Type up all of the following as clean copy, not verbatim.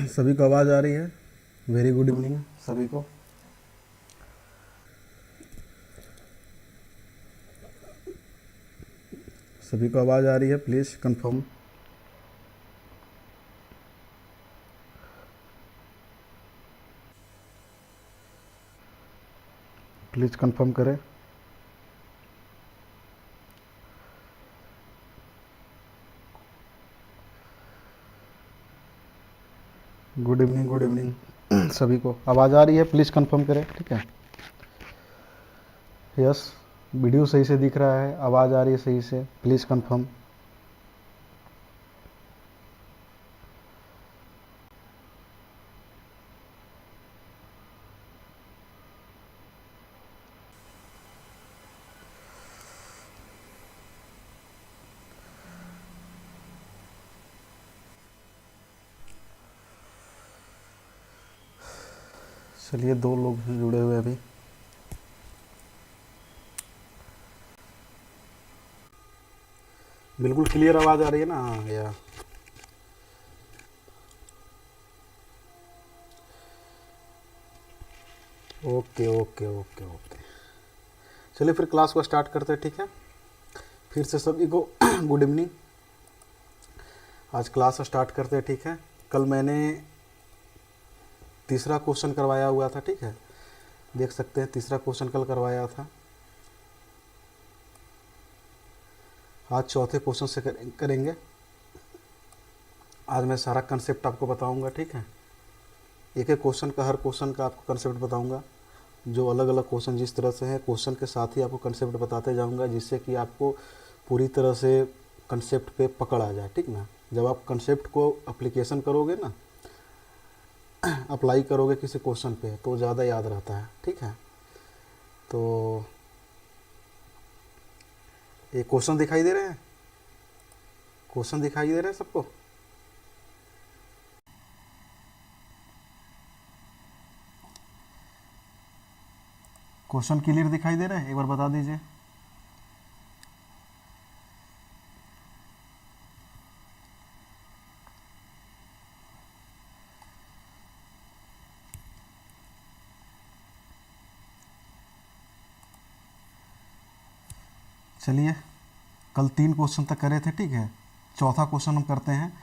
सभी को आवाज़ आ रही है? वेरी गुड इवनिंग सभी को। सभी को आवाज़ आ रही है? Please confirm. प्लीज़ कंफर्म करें। गुड इवनिंग, गुड इवनिंग सभी को आवाज़ आ रही है? प्लीज़ कंफर्म करें। ठीक है, यस। वीडियो सही से दिख रहा है, आवाज़ आ रही है सही से, प्लीज़ कंफर्म। चलिए, 2 लोग जुड़े हुए हैं अभी। बिल्कुल क्लियर आवाज़ आ रही है ना? हाँ, या ओके ओके ओके ओके। चलिए फिर क्लास को स्टार्ट करते हैं। ठीक है, फिर से सभी को गुड इवनिंग। आज क्लास स्टार्ट करते हैं। ठीक है, कल मैंने तीसरा क्वेश्चन करवाया हुआ था। ठीक है, देख सकते हैं तीसरा क्वेश्चन कल करवाया था। आज चौथे क्वेश्चन से करेंगे। आज मैं सारा कंसेप्ट आपको बताऊंगा। ठीक है, एक एक क्वेश्चन का, हर क्वेश्चन का आपको कंसेप्ट बताऊंगा। जो अलग अलग क्वेश्चन जिस तरह से है, क्वेश्चन के साथ ही आपको कंसेप्ट बताते जाऊंगा, जिससे कि आपको पूरी तरह से कंसेप्ट पे पकड़ आ जाए। ठीक ना, जब आप कंसेप्ट को अप्लीकेशन करोगे ना, अप्लाई करोगे किसी क्वेश्चन पे, तो ज़्यादा याद रहता है। ठीक है, तो ये क्वेश्चन दिखाई दे रहे हैं? क्वेश्चन दिखाई दे रहे हैं सबको? क्वेश्चन क्लियर दिखाई दे रहे हैं? एक बार बता दीजिए। चलिए, कल 3 क्वेश्चन तक करे थे। ठीक है, चौथा क्वेश्चन हम करते हैं।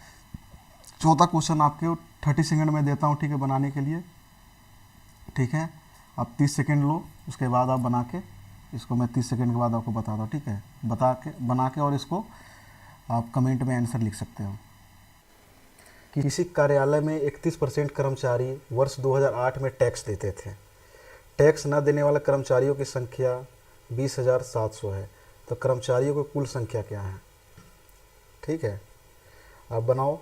चौथा क्वेश्चन आपके 30 सेकंड में देता हूँ। ठीक है, बनाने के लिए। ठीक है, आप 30 सेकंड लो, उसके बाद आप बना के इसको मैं 30 सेकंड के बाद आपको बताता हूँ। ठीक है, बना के और इसको आप कमेंट में आंसर लिख सकते हो। किसी कार्यालय में 31% कर्मचारी वर्ष 2008 में टैक्स देते थे। टैक्स न देने वाले कर्मचारियों की संख्या 20,700 है। तो कर्मचारियों की कुल संख्या क्या है? ठीक है, आप बनाओ।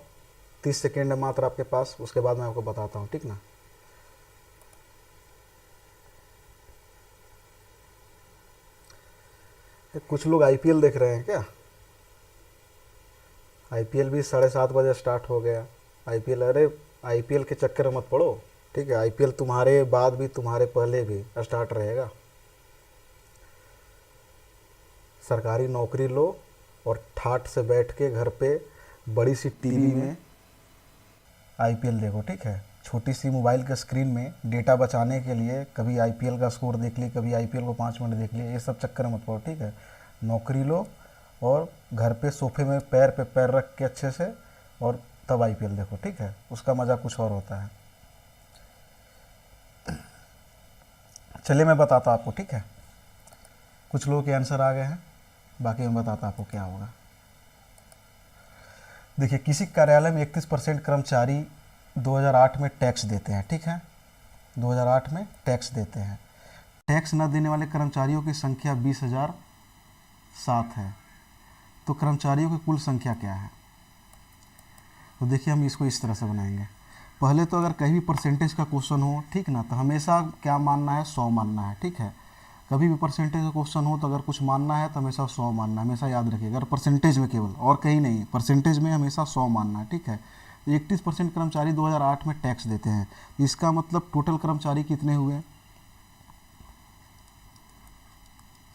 30 सेकेंड है मात्र आपके पास, उसके बाद मैं आपको बताता हूँ। ठीक ना, कुछ लोग आईपीएल देख रहे हैं क्या? आईपीएल भी 7:30 बजे स्टार्ट हो गया। आईपीएल, अरे आईपीएल के चक्कर में मत पड़ो। ठीक है, आईपीएल तुम्हारे बाद भी, तुम्हारे पहले भी स्टार्ट रहेगा। सरकारी नौकरी लो और ठाट से बैठ के घर पे बड़ी सी टीवी में आईपीएल देखो। ठीक है, छोटी सी मोबाइल के स्क्रीन में डेटा बचाने के लिए कभी आईपीएल का स्कोर देख ली, कभी आईपीएल को 5 मिनट देख लिए, ये सब चक्कर मत पड़ो। ठीक है, नौकरी लो और घर पे सोफे में पैर पे पैर रख के अच्छे से, और तब आईपीएल देखो। ठीक है, उसका मज़ा कुछ और होता है। चलिए मैं बताता आपको। ठीक है, कुछ लोगों के आंसर आ गए हैं, बाकी मैं बताता आपको क्या होगा। देखिए, किसी कार्यालय में 31% कर्मचारी 2008 में टैक्स देते हैं। ठीक है, 2008 में टैक्स देते हैं। टैक्स न देने वाले कर्मचारियों की संख्या 20,007 है। तो कर्मचारियों की कुल संख्या क्या है? तो देखिए, हम इसको इस तरह से बनाएंगे। पहले तो अगर कहीं भी परसेंटेज का क्वेश्चन हो, ठीक ना, तो हमेशा क्या मानना है? 100 मानना है। ठीक है, कभी भी परसेंटेज का क्वेश्चन हो तो अगर कुछ मानना है तो हमेशा 100 मानना है। हमेशा याद रखिएगा, अगर परसेंटेज में, केवल और कहीं नहीं, परसेंटेज में हमेशा 100 मानना है। ठीक है, 31% कर्मचारी 2008 में टैक्स देते हैं। इसका मतलब टोटल कर्मचारी कितने हुए?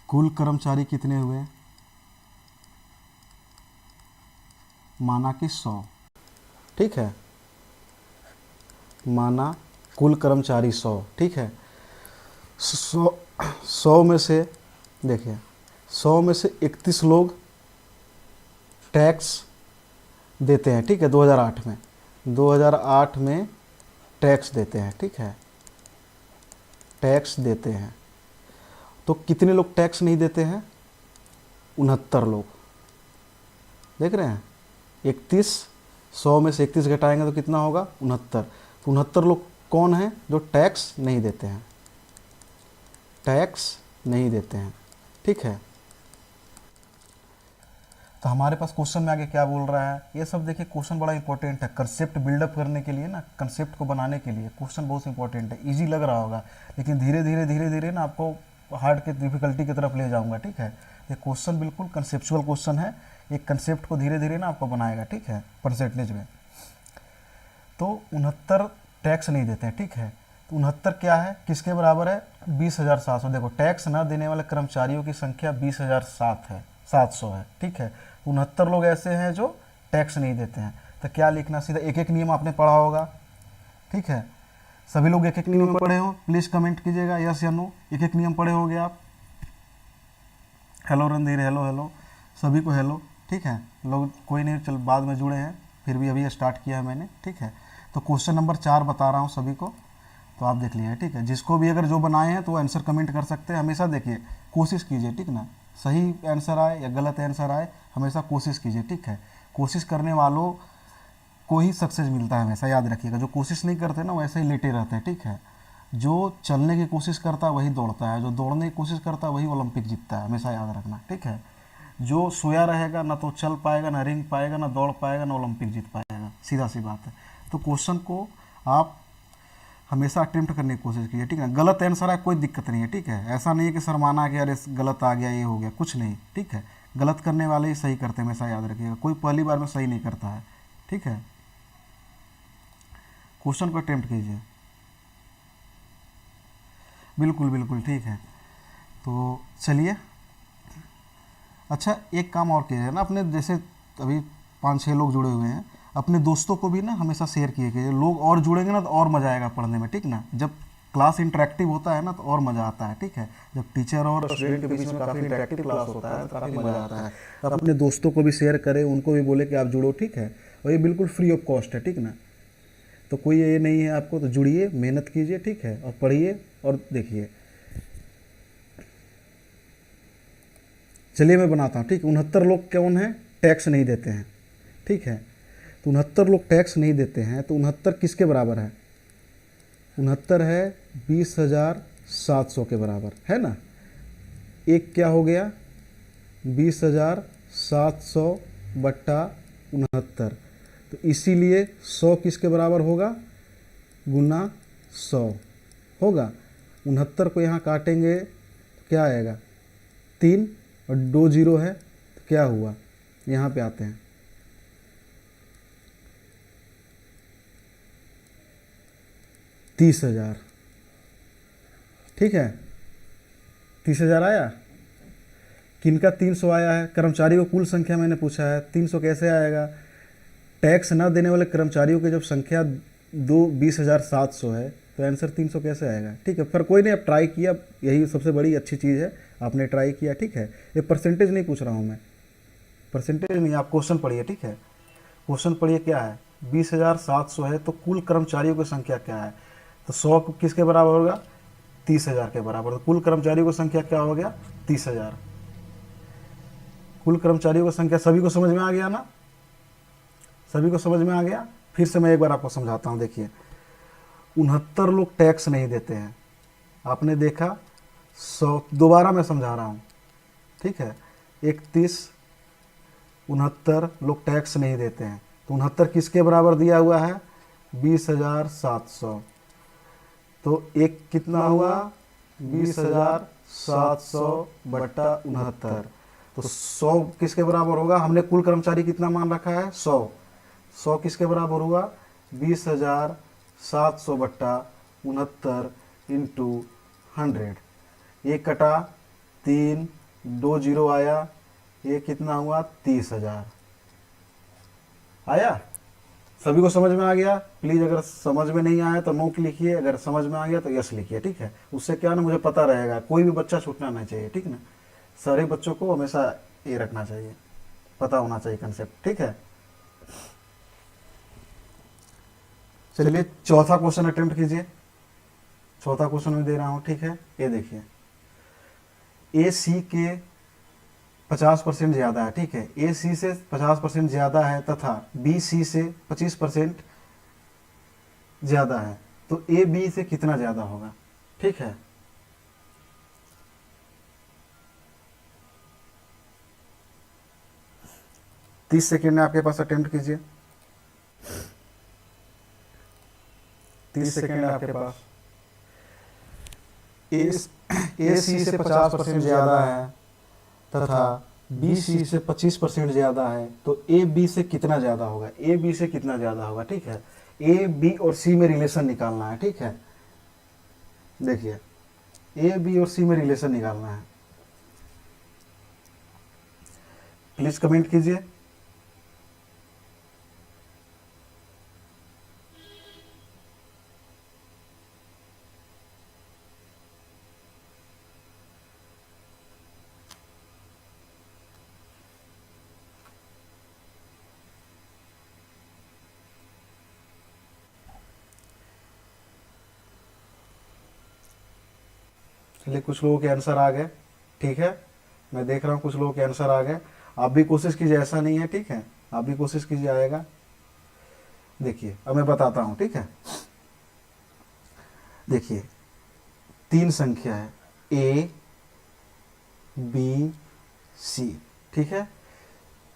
कुल कर्मचारी कितने हुए? माना कि 100। ठीक है, माना कुल कर्मचारी 100, ठीक है। 100 में से देखिए 100 में से 31 लोग टैक्स देते हैं, ठीक है। 2008 में टैक्स देते हैं, ठीक है, टैक्स देते हैं। तो कितने लोग टैक्स नहीं देते हैं? 69 लोग। देख रहे हैं 31, 100 में से 31 घटाएंगे तो कितना होगा? 69। तो 69 लोग कौन हैं जो टैक्स नहीं देते हैं? टैक्स नहीं देते हैं, ठीक है। तो हमारे पास क्वेश्चन में आगे क्या बोल रहा है, ये सब देखिए क्वेश्चन बड़ा इंपॉर्टेंट है कंसेप्ट बिल्डअप करने के लिए ना, कंसेप्ट को बनाने के लिए क्वेश्चन बहुत इंपॉर्टेंट है। इजी लग रहा होगा लेकिन धीरे धीरे ना आपको हार्ड के डिफिकल्टी की तरफ ले जाऊंगा, ठीक है। ये क्वेश्चन बिल्कुल कंसेप्चुअल क्वेश्चन है, एक कंसेप्ट को धीरे धीरे ना आपको बनाएगा, ठीक है, परसेंटेज में। तो 69 टैक्स नहीं देते हैं, ठीक है। तो 69 क्या है, किसके बराबर है? 20,700। देखो टैक्स ना देने वाले कर्मचारियों की संख्या 20,700 है, ठीक है। 69 लोग ऐसे हैं जो टैक्स नहीं देते हैं। तो क्या लिखना, सीधा एक एक नियम आपने पढ़ा होगा, ठीक है। सभी लोग एक एक नियम पढ़े हो, प्लीज़ कमेंट कीजिएगा यस या नो। एक एक नियम पढ़े होगे आप? हेलो रणधीर, हेलो हेलो, सभी को हेलो, ठीक है। लोग कोई नहीं, चल बाद में जुड़े हैं, फिर भी अभी स्टार्ट किया है मैंने, ठीक है। तो क्वेश्चन नंबर 4 बता रहा हूँ सभी को, तो आप देख लीजिए, ठीक है। जिसको भी अगर जो बनाए हैं तो वो आंसर कमेंट कर सकते हैं। हमेशा देखिए कोशिश कीजिए, ठीक ना, सही आंसर आए या गलत आंसर आए, हमेशा कोशिश कीजिए, ठीक है। कोशिश करने वालों को ही सक्सेस मिलता है, हमेशा याद रखिएगा। जो कोशिश नहीं करते ना वैसे ही लेटे रहते हैं, ठीक है। जो चलने की कोशिश करता है वही दौड़ता है, जो दौड़ने की कोशिश करता है वही ओलंपिक जीतता है, हमेशा याद रखना, ठीक है। जो सोया रहेगा ना तो चल पाएगा, ना रिंग पाएगा, ना दौड़ पाएगा, ना ओलंपिक जीत पाएगा, सीधा सी बात है। तो क्वेश्चन को आप हमेशा अटेम्प्ट करने की कोशिश कीजिए, ठीक है। गलत आंसर है कोई दिक्कत नहीं है, ठीक है। ऐसा नहीं है कि शर्माना कि अरे गलत आ गया, ये हो गया, कुछ नहीं, ठीक है। गलत करने वाले ही सही करते हैं, हमेशा याद रखिएगा। कोई पहली बार में सही नहीं करता है, ठीक है। क्वेश्चन को अटेम्प्ट कीजिए, बिल्कुल बिल्कुल, ठीक है। तो चलिए, अच्छा एक काम और कीजिए ना, अपने जैसे अभी 5-6 लोग जुड़े हुए हैं, अपने दोस्तों को भी ना हमेशा शेयर किए कीजिए। लोग और जुड़ेंगे ना तो और मज़ा आएगा पढ़ने में, ठीक ना। जब क्लास इंटरेक्टिव होता है ना तो और मज़ा आता है, ठीक है। जब टीचर और स्टूडेंट के बीच में काफ़ी इंटरेक्टिव क्लास होता है तो काफ़ी मज़ा आता है। तो अपने दोस्तों को भी शेयर करें, उनको भी बोले कि आप जुड़ो, ठीक है। और ये बिल्कुल फ्री ऑफ कॉस्ट है, ठीक ना। तो कोई ये नहीं है आपको, तो जुड़िए, मेहनत कीजिए, ठीक है, और पढ़िए और देखिए। चलिए मैं बनाता हूँ, ठीक है। 69 लोग कौन है? टैक्स नहीं देते हैं, ठीक है। तो 69 लोग टैक्स नहीं देते हैं, तो 69 किसके बराबर है? 69 है 20,700 के बराबर, है ना। एक क्या हो गया? 20,700 बट्टा 69। तो इसीलिए 100 किसके बराबर होगा? गुना 100 होगा। 69 को यहाँ काटेंगे तो क्या आएगा? 3 और 2 जीरो है तो क्या हुआ? यहाँ पे आते हैं, 30,000, ठीक है। 30,000 आया। किनका 300 आया है? कर्मचारियों की कुल संख्या मैंने पूछा है, 300 कैसे आएगा? टैक्स ना देने वाले कर्मचारियों की जब संख्या 20,700 है तो आंसर 300 कैसे आएगा, ठीक है। पर कोई नहीं, अब ट्राई किया, यही सबसे बड़ी अच्छी चीज़ है, आपने ट्राई किया, ठीक है। ये परसेंटेज नहीं पूछ रहा हूँ मैं, परसेंटेज नहीं, आप क्वेश्चन पढ़िए, ठीक है। क्वेश्चन पढ़िए क्या है, 20,700 है तो कुल कर्मचारियों की संख्या क्या है? तो 100 किसके बराबर होगा? 30,000 के बराबर। तो कुल कर्मचारियों की संख्या क्या हो गया? 30,000। कुल कर्मचारियों की संख्या सभी को समझ में आ गया ना? सभी को समझ में आ गया? फिर से मैं एक बार आपको समझाता हूँ, देखिए। 69 लोग टैक्स नहीं देते हैं, आपने देखा। 100, दोबारा मैं समझा रहा हूँ, ठीक है। 31, 69 लोग टैक्स नहीं देते हैं, तो 69 किसके बराबर दिया हुआ है? 20,700। तो एक कितना हुआ? 20,700 बट्टा 69। तो 100 किसके बराबर होगा? हमने कुल कर्मचारी कितना मान रखा है? 100। 100 किसके बराबर हुआ? 20,700 बट्टा 69 इंटू 100। एक कटा 3, 2 जीरो आया, ये कितना हुआ? 30,000 आया। सभी को समझ में आ गया? प्लीज़ अगर समझ में नहीं आया तो नो लिखिए, अगर समझ में आ गया तो यस लिखिए, ठीक है। उससे क्या ना मुझे पता रहेगा, कोई भी बच्चा छूटना नहीं चाहिए, ठीक ना। सारे बच्चों को हमेशा ये रखना चाहिए, पता होना चाहिए कंसेप्ट, ठीक है। चलिए चौथा क्वेश्चन अटेम्प्ट कीजिए। चौथा क्वेश्चन में दे रहा हूँ, ठीक है। ये देखिए, ए सी के 50% ज़्यादा है, ठीक है। ए सी से 50% ज़्यादा है तथा बी सी से 25% ज़्यादा है, तो ए बी से कितना ज़्यादा होगा, ठीक है। तीस सेकेंड में आपके पास, अटेम्प्ट कीजिए। 30 सेकेंड है आपके पास। ए सी से 50% ज़्यादा है तथा बी सी से 25% ज़्यादा है, तो ए बी से कितना ज़्यादा होगा, ए बी से कितना ज़्यादा होगा, ठीक है। ए बी और सी में रिलेशन निकालना है, ठीक है। देखिए, ए बी और सी में रिलेशन निकालना है। प्लीज़ कमेंट कीजिए। चलिए, कुछ लोगों के आंसर आ गए, ठीक है। मैं देख रहा हूँ कुछ लोगों के आंसर आ गए। आप भी कोशिश कीजिए, ऐसा नहीं है, ठीक है। आप भी कोशिश कीजिए, आएगा। देखिए, अब मैं बताता हूँ, ठीक है। देखिए, 3 संख्या है, ए बी सी, ठीक है।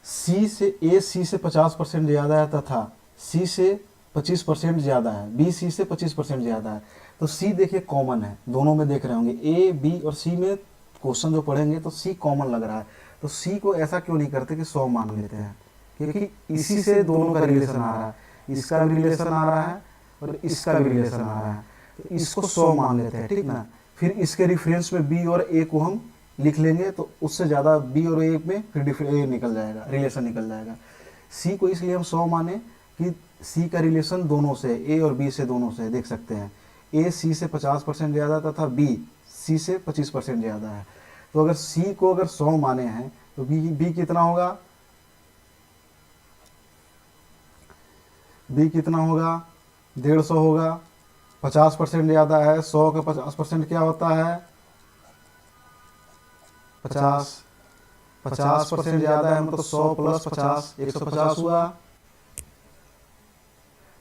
सी से ए सी से 50% ज़्यादा है तथा सी से 25% ज़्यादा है, बी सी से 25% ज़्यादा है। तो सी देखिए कॉमन है, दोनों में देख रहे होंगे, ए बी और सी में क्वेश्चन जो पढ़ेंगे तो सी कॉमन लग रहा है। तो सी को ऐसा क्यों नहीं करते कि 100 मान लेते हैं, क्योंकि इसी से दोनों का रिलेशन आ रहा है, इसका भी रिलेशन आ रहा है और इसका भी रिलेशन आ रहा है। तो इसको 100 मान लेते हैं, ठीक ना। फिर इसके रिफरेंस में बी और ए को हम लिख लेंगे, तो उससे ज़्यादा बी और ए में फिर ए निकल जाएगा, रिलेशन निकल जाएगा। सी को इसलिए हम 100 माने कि सी का रिलेशन दोनों से, ए और बी से, दोनों से देख सकते हैं। ए सी से 50% ज़्यादा तथा बी सी से 25% ज़्यादा है। तो अगर सी को अगर 100 माने हैं तो बी कितना होगा, बी कितना होगा, 150 होगा। 50% ज़्यादा है, 100 का 50% क्या होता है, 50। 50% ज़्यादा है मतलब 100 प्लस 50, 150 हुआ।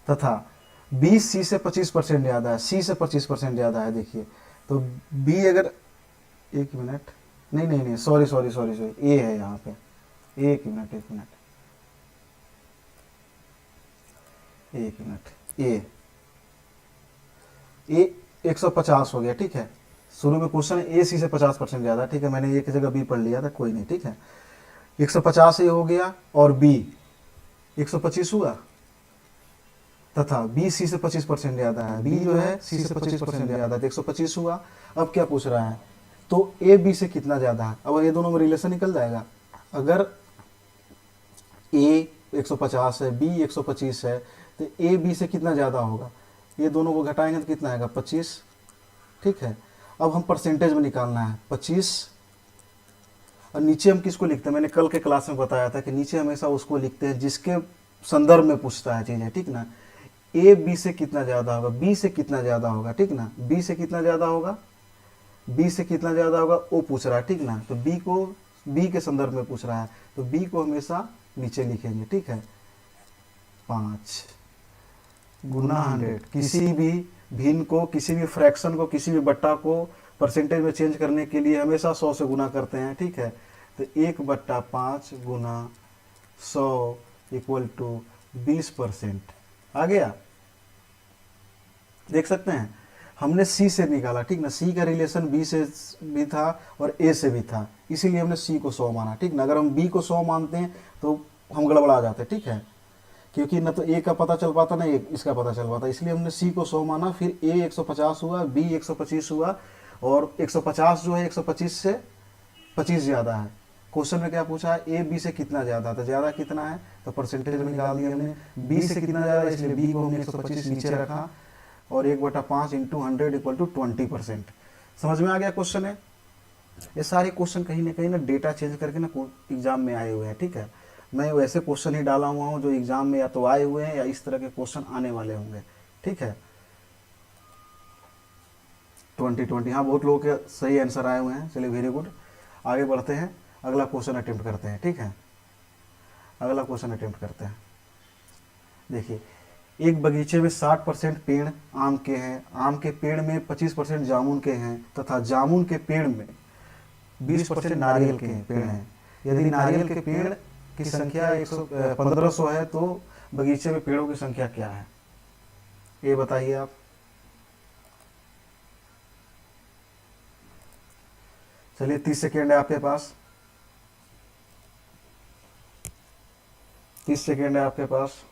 तथा बी सी से 25% ज़्यादा है, सी से 25% ज़्यादा है। देखिए, तो बी अगर, एक मिनट, नहीं नहीं नहीं, सॉरी सॉरी सॉरी सॉरी, ए है यहाँ पे, एक मिनट एक मिनट एक मिनट, ए 150 हो गया, ठीक है। शुरू में क्वेश्चन ए सी से 50% ज़्यादा, ठीक है। मैंने एक जगह बी पढ़ लिया था, कोई नहीं, ठीक है। 150 ए हो गया और बी 125 हुआ तथा बी सी से 25% ज़्यादा है, बी जो है सी से 25% ज़्यादा है, तो 125 हुआ। अब क्या पूछ रहा है, तो ए बी से कितना ज़्यादा है। अब ये दोनों में रिलेशन निकल जाएगा। अगर ए 150 है, बी 125 है, तो ए बी से कितना ज़्यादा होगा, ये दोनों को घटाएंगे तो कितना आएगा, 25, ठीक है। अब हम परसेंटेज में निकालना है 25, और नीचे हम किसको लिखते हैं, मैंने कल के क्लास में बताया था कि नीचे हमेशा उसको लिखते हैं जिसके संदर्भ में पूछता है चीज़ें, ठीक ना। ए बी से कितना ज़्यादा होगा, बी से कितना ज़्यादा होगा, ठीक ना। बी से कितना ज़्यादा होगा, बी से कितना ज़्यादा होगा, वो पूछ रहा है, ठीक ना। तो बी को, बी के संदर्भ में पूछ रहा है, तो बी को हमेशा नीचे लिखेंगे, ठीक है। 5 गुना 100, किसी भी भिन्न को, किसी भी फ्रैक्शन को, किसी भी बट्टा को परसेंटेज में चेंज करने के लिए हमेशा 100 से गुना करते हैं, ठीक है। तो 1/5 गुना 100 इक्वल टू 20% आ गया, देख सकते हैं। हमने सी से निकाला, ठीक ना। सी का रिलेशन बी से भी था और ए से भी था, इसीलिए हमने सी को 100 माना, ठीक ना। अगर हम बी को 100 मानते हैं तो हम गड़बड़ा जाते, ठीक है, क्योंकि न तो ए का पता चल पाता, ना इसका पता चल पाता, इसलिए हमने सी को 100 माना। फिर ए 150 हुआ, बी 125 हुआ, और 150 जो है 125 से 25 ज़्यादा है, क्वेश्चन में क्या पूछा है, ए बी से कितना ज़्यादा, तो ज़्यादा कितना है तो परसेंटेज में निकाल दिया हमने, बी से कितना ज़्यादा, इसलिए बी को हमने 125 नीचे रखा, और 1/5 इंटू 100 इक्वल टू 20%। समझ में आ गया क्वेश्चन है। ये सारे क्वेश्चन कहीं ना डेटा चेंज करके ना एग्जाम में आए हुए हैं, ठीक है। मैं वैसे क्वेश्चन ही डाला हुआ हूँ जो एग्जाम में या तो आए हुए हैं या इस तरह के क्वेश्चन आने वाले होंगे, ठीक है। 2020, हाँ बहुत लोगों के सही आंसर आए हुए हैं। चलिए वेरी गुड, आगे बढ़ते हैं, अगला क्वेश्चन अटेम्प्ट करते हैं, ठीक है। अगला क्वेश्चन अटेम्प्ट करते हैं। देखिए, एक बगीचे में 60% पेड़ आम के हैं, आम के पेड़ में 25% जामुन के हैं, तथा जामुन के पेड़ में 20% नारियल के पेड़ हैं। यदि नारियल के पेड़ की संख्या 1500 है तो बगीचे में पेड़ों की संख्या क्या है, ये बताइए आप। चलिए 30 सेकेंड है आपके पास, 30 सेकेंड है आपके पास।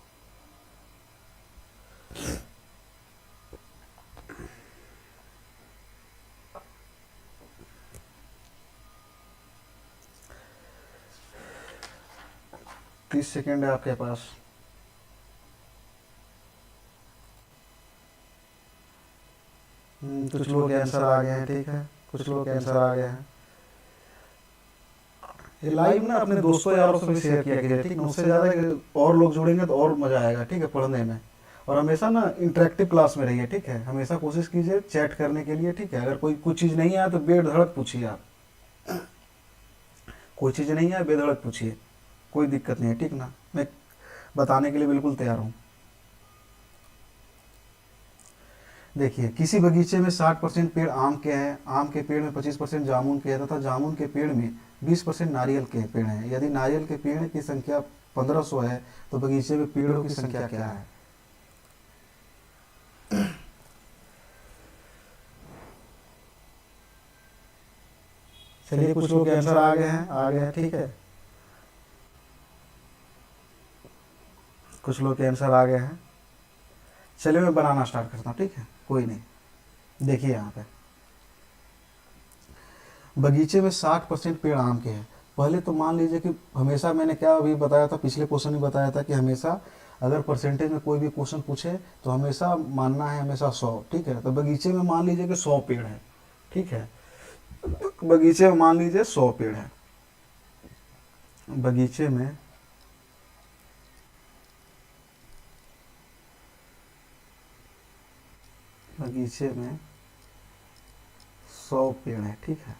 तीस सेकेंड है आपके पास। कुछ लोग के आंसर आ गए हैं, ठीक है, कुछ लोग के आंसर आ गए हैं। ये लाइव ना अपने दोस्तों यारों से भी शेयर किया कीजिए, ठीक है, उससे ज़्यादा और लोग जुड़ेंगे तो और मज़ा आएगा, ठीक है, पढ़ने में। और हमेशा ना इंटरेक्टिव क्लास में रहिए, ठीक है, हमेशा कोशिश कीजिए चैट करने के लिए, ठीक है। अगर कोई कुछ चीज़ नहीं आए तो बेधड़क पूछिए आप, कोई चीज़ नहीं आए बेधड़क पूछिए, कोई दिक्कत नहीं है, ठीक ना, मैं बताने के लिए बिल्कुल तैयार हूँ। देखिए, किसी बगीचे में 60% पेड़ आम के हैं, आम के पेड़ में 25% जामुन के हैं, तथा जामुन के पेड़ में 20% नारियल के पेड़ हैं। यदि नारियल के पेड़ की संख्या 1500 है तो बगीचे में पेड़ों की संख्या क्या है। चलिए कुछ लोग के आंसर आ गए हैं, आ गए हैं, ठीक है, कुछ लोग के आंसर आ गए हैं। चलिए मैं बनाना स्टार्ट करता हूँ, ठीक है, कोई नहीं। देखिए यहाँ पे बगीचे में 60% पेड़ आम के हैं। पहले तो मान लीजिए कि हमेशा, मैंने क्या अभी बताया था, पिछले क्वेश्चन में बताया था कि हमेशा अगर परसेंटेज में कोई भी क्वेश्चन पूछे तो हमेशा मानना है हमेशा 100, ठीक है। तो बगीचे में मान लीजिए कि 100 पेड़ है, ठीक है, बगीचे में मान लीजिए 100 पेड़ है, बगीचे में बगीचे में 100 पेड़ है, ठीक है।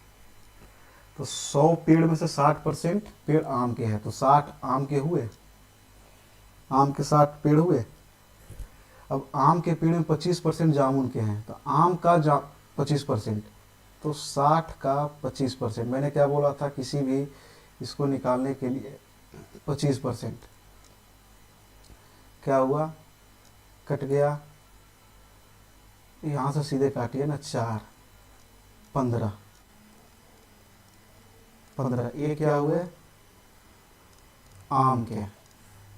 तो 100 पेड़ में से 60% पेड़ आम के हैं, तो 60 आम के हुए, आम के 60 पेड़ हुए। अब आम के पेड़ में 25% जामुन के हैं, तो आम का 25%, तो 60 का 25%, मैंने क्या बोला था, किसी भी इसको निकालने के लिए 25%, क्या हुआ, कट गया, यहाँ से सीधे काटिए ना, 4, 15, 15, ये क्या हुए आम के,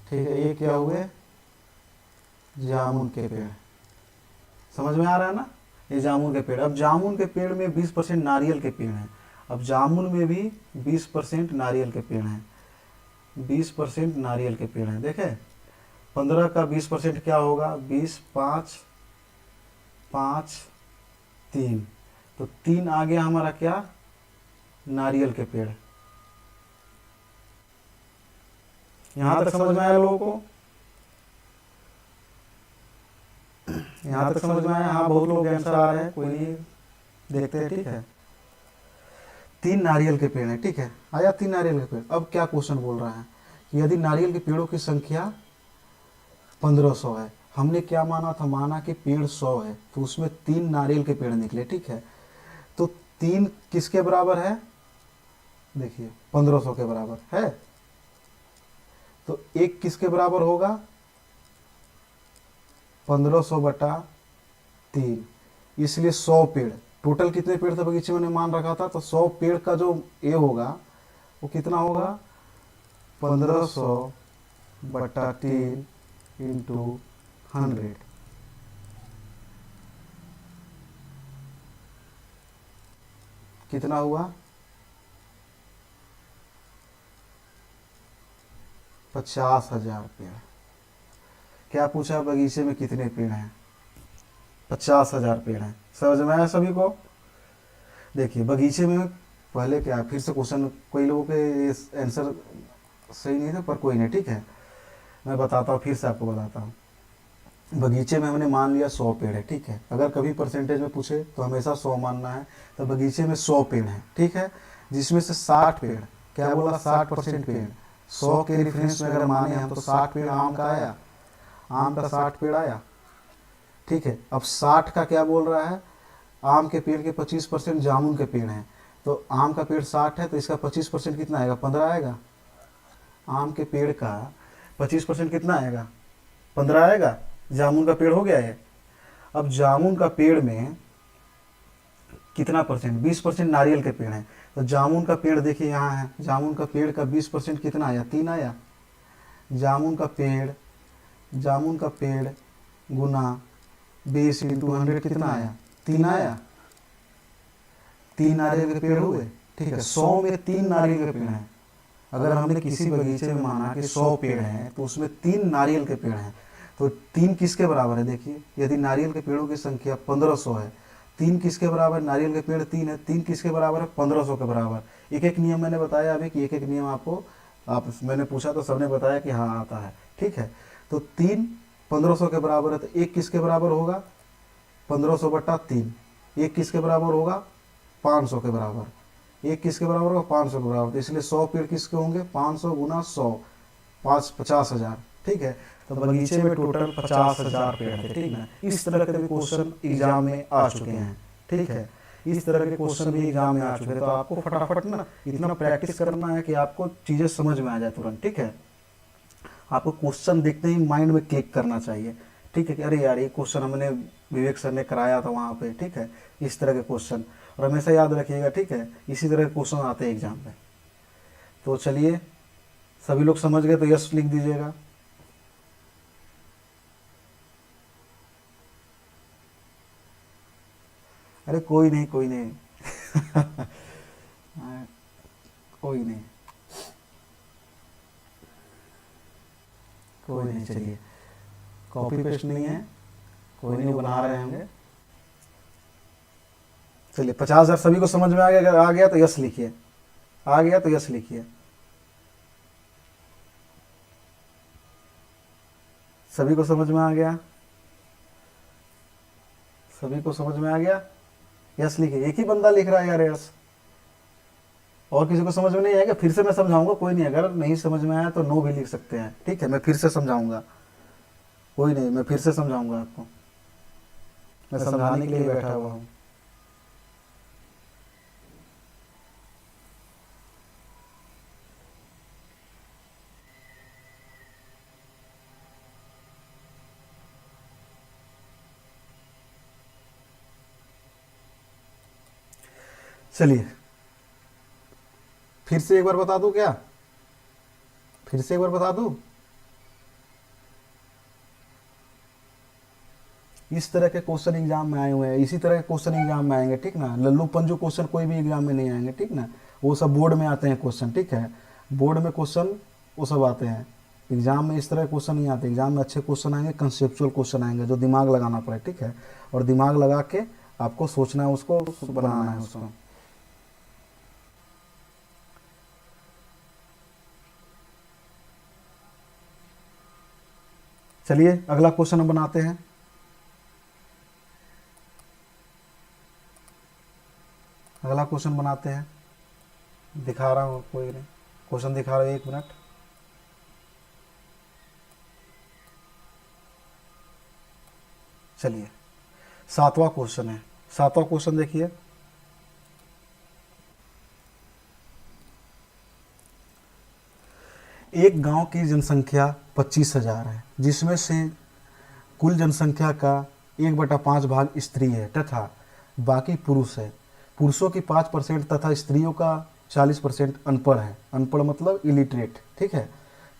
ठीक है, ये क्या हुए जामुन के पेड़। समझ में आ रहा है ना, ये जामुन के पेड़। अब जामुन के पेड़ में 20% नारियल के पेड़ हैं, अब जामुन में भी 20% नारियल के पेड़ हैं, 20% नारियल के पेड़ हैं। देखें 15 का 20% क्या होगा, 20, 5, 5, 3, तो 3 आ गया हमारा क्या, नारियल के पेड़। यहां तक समझ में आया लोगों को, यहाँ तक समझ में आया। हाँ बहुत लोग आंसर आ रहे हैं, कोई नहीं, देखते हैं, ठीक है। 3 नारियल के पेड़ हैं, ठीक है, आया 3 नारियल के पेड़। अब क्या क्वेश्चन बोल रहा है कि यदि नारियल के पेड़ों की संख्या 1500 है, हमने क्या माना था, माना कि पेड़ 100 है, तो उसमें 3 नारियल के पेड़ निकले, ठीक है। तो 3 किसके बराबर है, देखिए 1500 के बराबर है, तो 1 किसके बराबर होगा, 1500/3, इसलिए 100 पेड़। टोटल कितने पेड़ थे बगीचे में, मान रखा था, तो 100 पेड़ का जो ये होगा वो कितना होगा, 1500/3 इंटू 100, कितना हुआ 50,000 पेड़। क्या पूछा, बगीचे में कितने पेड़ हैं? 50,000 पेड़ हैं। समझ में आया सभी को? देखिए बगीचे में पहले क्या, फिर से क्वेश्चन कोई लोगों के आंसर सही नहीं था, पर कोई नहीं, ठीक है मैं बताता हूँ, फिर से आपको बताता हूँ। बगीचे में हमने मान लिया 100 पेड़ है, ठीक है। अगर कभी परसेंटेज में पूछे तो हमेशा 100 मानना है। तो बगीचे में 100 पेड़ हैं, ठीक है, जिसमें से 60 पेड़, क्या बोला, 60% पेड़ 100 के रेफरेंस में अगर माने हम तो 60 पेड़ आम का आया, आम का 60 पेड़ आया, ठीक है। अब 60 का क्या बोल रहा है, आम के पेड़ के 25% जामुन के पेड़ हैं, तो आम का पेड़ 60 है तो इसका 25% कितना आएगा, 15 आएगा। आम के पेड़ का 25% कितना आएगा, 15 आएगा। जामुन का पेड़ हो गया है। अब जामुन का पेड़ में कितना परसेंट, 20% नारियल के पेड़ हैं, तो जामुन का पेड़ देखिए यहाँ है, जामुन का पेड़ का 20% कितना आया, 3 आया। जामुन का पेड़ गुना 20 × 100 कितना आया, 3 आया। 3 नारियल के पेड़ हुए, ठीक है। 100 में 3 नारियल के पेड़ हैं। अगर हमने किसी बगीचे में माना कि 100 पेड़ हैं तो उसमें 3 नारियल के पेड़ हैं, तो 3 किसके बराबर है, देखिए यदि नारियल के पेड़ों की संख्या 1500 है, 3 किसके बराबर, नारियल के पेड़ 3 है, 3 किसके बराबर है, 1500 के बराबर। एक एक नियम मैंने बताया अभी कि एक एक नियम आपको, मैंने पूछा तो सबने बताया कि हाँ आता है, ठीक है। तो 3 1500 के बराबर है, तो 1 किसके बराबर होगा, 1500/3। 1 किसके बराबर होगा, 500 के बराबर। 1 किसके बराबर होगा, 500 के बराबर। तो इसलिए 100 पेड़ किसके होंगे, 500 × 100, 50,000, ठीक है। तो बगीचे में टोटल 50,000 पेड़ थे, ठीक ना। इस तरह के भी क्वेश्चन एग्जाम में आ चुके हैं, ठीक है। इस तरह के क्वेश्चन भी एग्जाम में आ चुके हैं। तो आपको फटाफट ना इतना प्रैक्टिस करना है कि आपको चीज़ें समझ में आ जाए तुरंत, ठीक है। आपको क्वेश्चन देखते ही माइंड में क्लिक करना चाहिए, ठीक है, कि अरे यार ये क्वेश्चन हमने विवेक सर ने कराया था वहाँ पे, ठीक है। इस तरह के क्वेश्चन, और हमेशा याद रखिएगा, ठीक है, इसी तरह के क्वेश्चन आते हैं एग्जाम में। तो चलिए सभी लोग समझ गए तो यस लिख दीजिएगा। अरे कोई नहीं, कोई नहीं कोई नहीं, कोई नहीं, चलिए कॉपी पेस्ट नहीं है, कोई नहीं, बना रहे होंगे। चलिए 50,000 सभी को समझ में आ गया, अगर आ गया तो यस लिखिए, आ गया तो यस लिखिए। सभी को समझ में आ गया, सभी को समझ में आ गया, यस लिखिए। एक ही बंदा लिख रहा है यार यस, और किसी को समझ में नहीं आएगा फिर से मैं समझाऊंगा, कोई नहीं, अगर नहीं समझ में आया तो नो भी लिख सकते हैं, ठीक है। मैं फिर से समझाऊंगा, कोई नहीं, मैं फिर से समझाऊंगा आपको, मैं समझाने के लिए बैठा हुआ हूँ। चलिए फिर से एक बार बता दूं क्या, फिर से एक बार बता दूं। इस तरह के क्वेश्चन एग्जाम में आए हुए हैं, इसी तरह के क्वेश्चन एग्जाम में आएंगे, ठीक ना। लल्लू पंजू क्वेश्चन कोई भी एग्जाम में नहीं आएंगे, ठीक ना। वो सब बोर्ड में आते हैं क्वेश्चन, ठीक है। बोर्ड में क्वेश्चन वो सब आते हैं, एग्जाम में इस तरह के क्वेश्चन नहीं आते। एग्जाम में अच्छे क्वेश्चन आएंगे, कंसेप्चुअल क्वेश्चन आएंगे जो दिमाग लगाना पड़े, ठीक है। और दिमाग लगा के आपको सोचना है, उसको बनाना है उसको। चलिए अगला क्वेश्चन हम बनाते हैं। अगला क्वेश्चन बनाते हैं, दिखा रहा हूँ, कोई नहीं, क्वेश्चन दिखा रहा हूँ, 1 मिनट। चलिए 7वां क्वेश्चन है। 7वां क्वेश्चन देखिए, एक गांव की जनसंख्या 25,000 है, जिसमें से कुल जनसंख्या का 1/5 भाग स्त्री है तथा बाकी पुरुष है। पुरुषों की 5% तथा स्त्रियों का 40% अनपढ़ है। अनपढ़ मतलब इलिटरेट, ठीक है।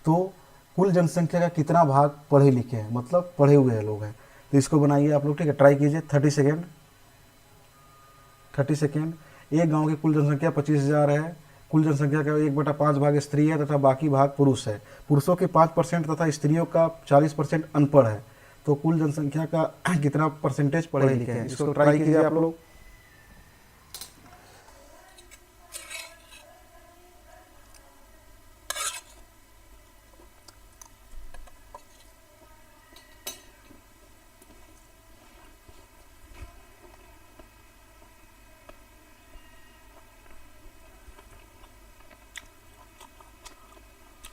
तो कुल जनसंख्या का कितना भाग पढ़े लिखे हैं, मतलब पढ़े हुए लोग हैं। तो इसको बनाइए आप लोग, ठीक है, ट्राई कीजिए। 30 सेकेंड, 30 सेकेंड। एक गांव की कुल जनसंख्या 25,000 है, कुल जनसंख्या का 1/5 भाग स्त्री है तथा बाकी भाग पुरुष है। पुरुषों के 5% तथा स्त्रियों का 40% अनपढ़ है। तो कुल जनसंख्या का कितना परसेंटेज पढ़े लिखे हैं, इसको ट्राई कीजिए आप लोग।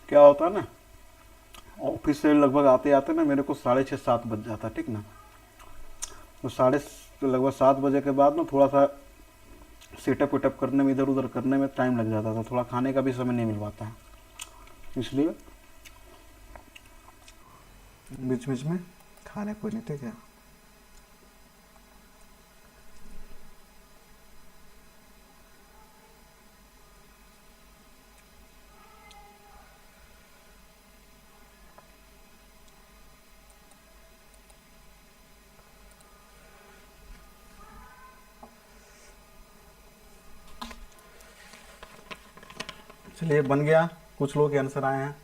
क्या होता है ना, ऑफिस से लगभग आते आते ना मेरे को 6:30-7 बज जाता, ठीक ना। तो लगभग 7 बजे के बाद ना थोड़ा सा सेटअप वेटअप करने में, इधर उधर करने में टाइम लग जाता था, थोड़ा खाने का भी समय नहीं मिल पाता है, इसलिए बीच बीच में खाने को नहीं, ठीक है। चलिए बन गया, कुछ लोग के आंसर आए हैं।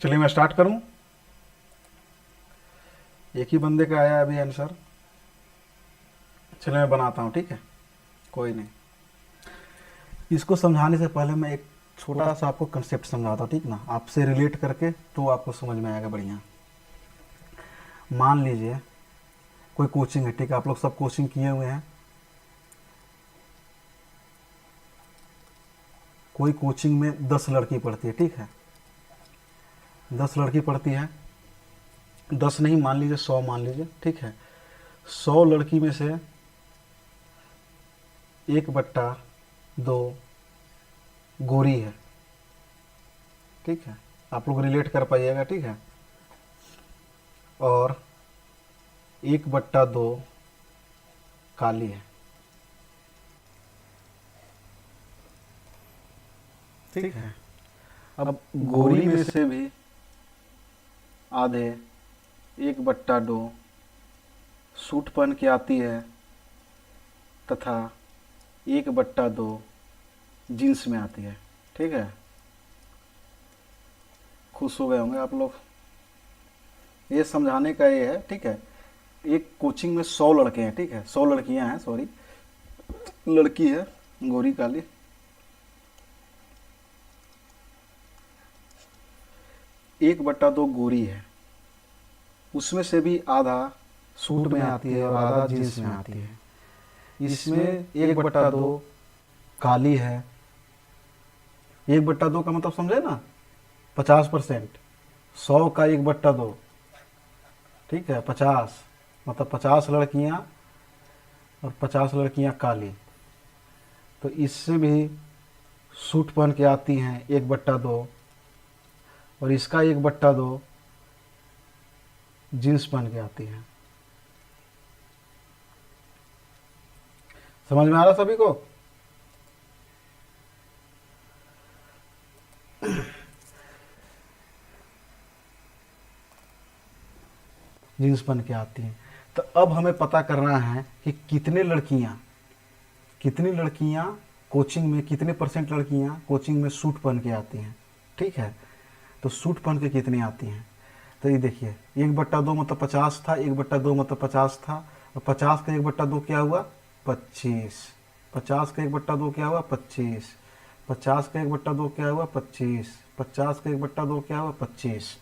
चलिए मैं स्टार्ट करूं। एक ही बंदे का आया अभी आंसर। चलिए मैं बनाता हूं, ठीक है, कोई नहीं। इसको समझाने से पहले मैं एक छोटा सा आपको कंसेप्ट समझाता हूं, ठीक ना, आपसे रिलेट करके, तो आपको समझ में आएगा बढ़िया। मान लीजिए कोई कोचिंग है, ठीक है, आप लोग सब कोचिंग किए हुए हैं। कोई कोचिंग में 10 लड़की पढ़ती है, ठीक है, 10 लड़की पढ़ती है, 10 नहीं, मान लीजिए 100 मान लीजिए, ठीक है। 100 लड़की में से 1/2 गोरी है, ठीक है, आप लोग रिलेट कर पाइएगा, ठीक है। और 1/2 काली है, ठीक है। अब गोरी में से भी आधे 1/2 सूट पहन के आती है तथा 1/2 जीन्स में आती है, ठीक है। खुश हो गए होंगे आप लोग। ये समझाने का ये है, ठीक है। एक कोचिंग में 100 लड़के हैं, ठीक है, 100 लड़कियां हैं, सॉरी, लड़की है गोरी काली। एक बट्टा दो गोरी है, उसमें से भी आधा सूट में आती है और आधा जींस में आती है। इसमें 1/2 काली है। 1/2 का मतलब समझे ना, 50%। 100 का 1/2, ठीक है, 50 मतलब 50 लड़कियां और 50 लड़कियां काली। तो इससे भी सूट पहन के आती हैं 1/2 और इसका 1/2 जीन्स पहन के आती है। समझ में आ रहा सभी को? जीन्स पहन के आती हैं। तो अब हमें पता करना है कि कितनी लड़कियां कोचिंग में, कितने % लड़कियां कोचिंग में सूट पहन के आती हैं, ठीक है। तो सूट पहन के कितनी आती हैं, तो ये देखिए 1/2 मतलब 50 था, 1/2 मतलब 50 था, और 50 का 1/2 क्या हुआ, 25। 50 का 1/2 क्या हुआ, 25। 50 का 1/2 क्या हुआ, 25। 50 का 1/2 क्या हुआ, 25।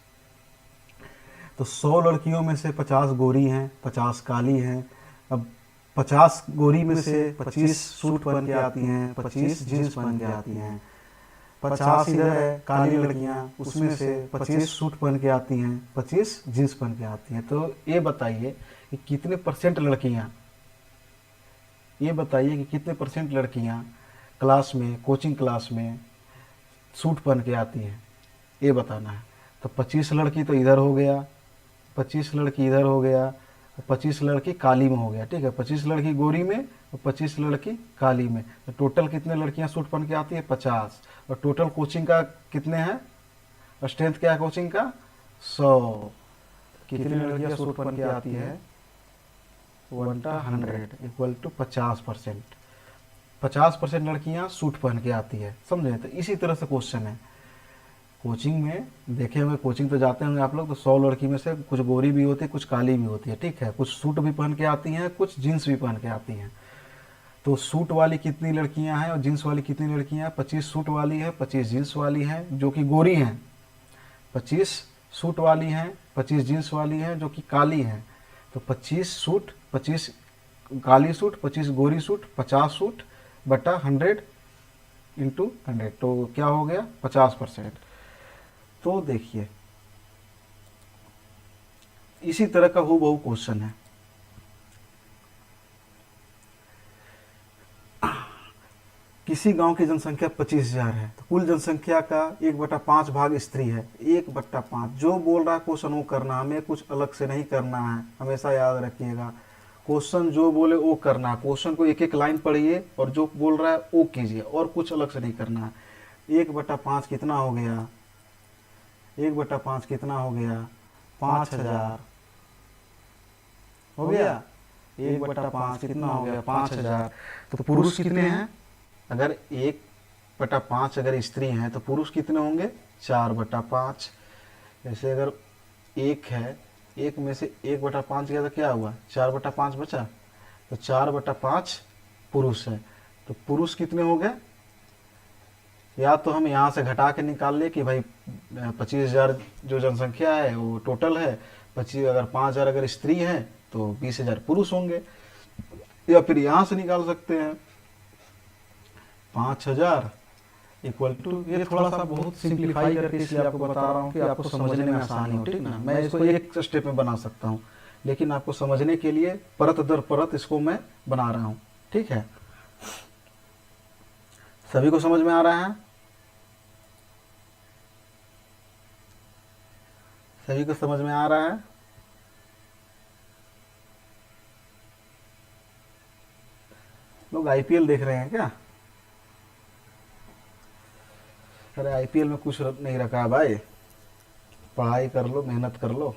तो 100 लड़कियों में से 50 गोरी हैं, 50 काली हैं। अब 50 गोरी में से 25 सूट पहन के आती हैं, 25 जीन्स पहन के आती हैं। 50 इधर है काली लड़कियां, उसमें से 25 सूट पहन के आती हैं, 25 जीन्स पहन के आती हैं। तो ये बताइए कि कितने परसेंट लड़कियां, ये बताइए कि कितने परसेंट लड़कियां क्लास में, कोचिंग क्लास में सूट पहन के आती हैं, ये बताना है। तो 25 लड़की तो इधर हो गया, 25 लड़की इधर हो गया, 25 लड़की काली में हो गया, ठीक है। 25 लड़की गोरी में और 25 लड़की काली में। तो टोटल कितने लड़कियां सूट पहन के आती है? 50। और टोटल कोचिंग का कितने हैं, स्ट्रेंथ क्या है कोचिंग का? 100। कितनी लड़कियां सूट पहन के आती है? 1/100 इक्वल टू 50%। 50% लड़कियां सूट पहन के आती है, समझे? तो इसी तरह से क्वेश्चन है। कोचिंग में देखे हुए, कोचिंग तो जाते होंगे आप लोग, तो 100 लड़की में से कुछ गोरी भी होती है, कुछ काली भी होती है, ठीक है। कुछ सूट भी पहन के आती हैं, कुछ जीन्स भी पहन के आती हैं। तो सूट वाली कितनी लड़कियां हैं और जीन्स वाली कितनी लड़कियां हैं? 25 सूट वाली है, 25 जीन्स वाली हैं जो कि गोरी हैं, 25 सूट वाली हैं, 25 जीन्स वाली हैं जो कि काली हैं। तो 25 सूट, 25 काली सूट, 25 गोरी सूट, 50 सूट बटा 100 इंटू 100, तो क्या हो गया? 50%। तो देखिए इसी तरह का हूबहू क्वेश्चन है। किसी गांव की जनसंख्या 25,000 है, तो कुल जनसंख्या का 1/5 भाग स्त्री है। 1/5 जो बोल रहा है क्वेश्चन वो करना, हमें कुछ अलग से नहीं करना है, हमेशा याद रखिएगा। क्वेश्चन जो बोले वो करना है, क्वेश्चन को एक एक लाइन पढ़िए और जो बोल रहा है वो कीजिए, और कुछ अलग से नहीं करना है। 1/5 कितना हो गया? 1/5 कितना हो गया? 5,000 हो गया। 1/5 कितना हो गया? 5,000। तो पुरुष कितने हैं? अगर 1/5 अगर स्त्री हैं तो पुरुष कितने होंगे? 4/5। जैसे अगर एक है, एक में से 1/5 गया तो क्या हुआ? 4/5 बचा, तो 4/5 पुरुष है। तो पुरुष कितने हो गए? या तो हम यहाँ से घटा के निकाल ले कि भाई 25,000 जो जनसंख्या है वो टोटल है, 25 अगर 5,000 अगर स्त्री है तो 20,000 पुरुष होंगे। या फिर यहाँ से निकाल सकते हैं 5,000 इक्वल टू, ये थोड़ा सा बहुत सिंप्लीफाई करके इसलिए आपको बता रहा हूँ कि आपको समझने में आसानी हो, ठीक ना। मैं इसको एक स्टेप में बना सकता हूँ, लेकिन आपको समझने के लिए परत दर परत इसको मैं बना रहा हूँ, ठीक है। सभी को समझ में आ रहा है? सभी को समझ में आ रहा है? लोग आईपीएल देख रहे हैं क्या? अरे आईपीएल में कुछ नहीं रखा है भाई, पढ़ाई कर लो, मेहनत कर लो।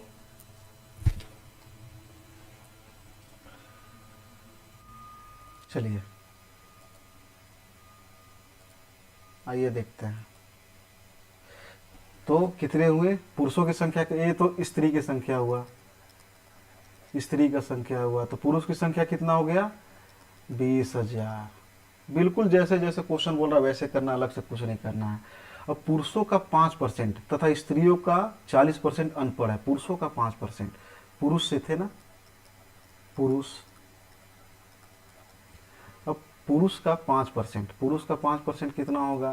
चलिए आइए देखते हैं। तो कितने हुए पुरुषों की संख्या? ये तो स्त्री की संख्या हुआ, स्त्री का संख्या हुआ। तो पुरुष की संख्या कितना हो गया? 20,000। बिल्कुल जैसे जैसे क्वेश्चन बोल रहा है वैसे करना, अलग से कुछ नहीं करना है। अब पुरुषों का 5% तथा स्त्रियों का 40% अनपढ़ है। पुरुषों का 5%, पुरुष से थे ना, पुरुष। अब पुरुष का 5%, पुरुष का 5% कितना होगा?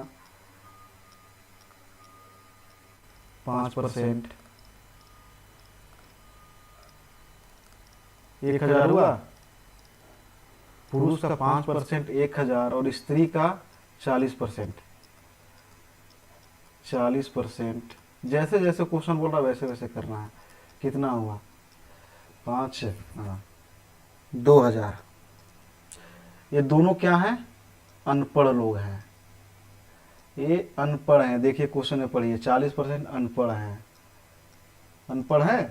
5% 1,000 हुआ। पुरुष का 5% 1,000 और स्त्री का 40%। 40% जैसे जैसे क्वेश्चन बोल रहा है वैसे वैसे करना है। कितना हुआ? 5, 2,000। ये दोनों क्या है? अनपढ़ लोग हैं, ये अनपढ़ हैं। देखिए क्वेश्चन में पढ़िए, 40% अनपढ़ हैं। अनपढ़ है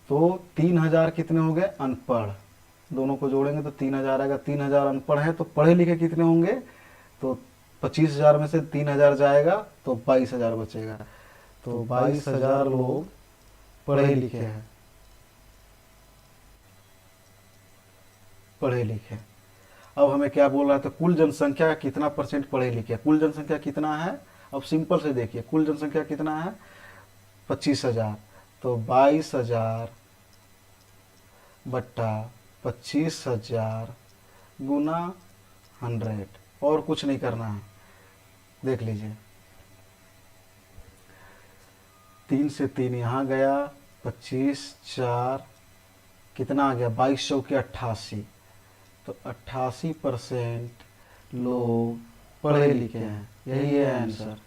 तो 3,000 कितने हो गए? अनपढ़। दोनों को जोड़ेंगे तो 3,000 आएगा। 3,000 अनपढ़ है तो पढ़े लिखे कितने होंगे? तो 25,000 में से 3,000 जाएगा तो 22,000 बचेगा। तो 22,000 लोग पढ़े लिखे हैं, पढ़े लिखे। अब हमें क्या बोल रहा है? तो कुल जनसंख्या का कितना परसेंट पढ़े लिखे? कुल जनसंख्या कितना है? अब सिंपल से देखिए, कुल जनसंख्या कितना है? 25,000। तो 22,000 बट्टा 25,000 गुना 100, और कुछ नहीं करना है। देख लीजिए 3 से 3 यहाँ गया, 25 4 कितना आ गया, 22 चौके 88। तो 88% लोग पढ़े लिखे हैं, यही है आंसर।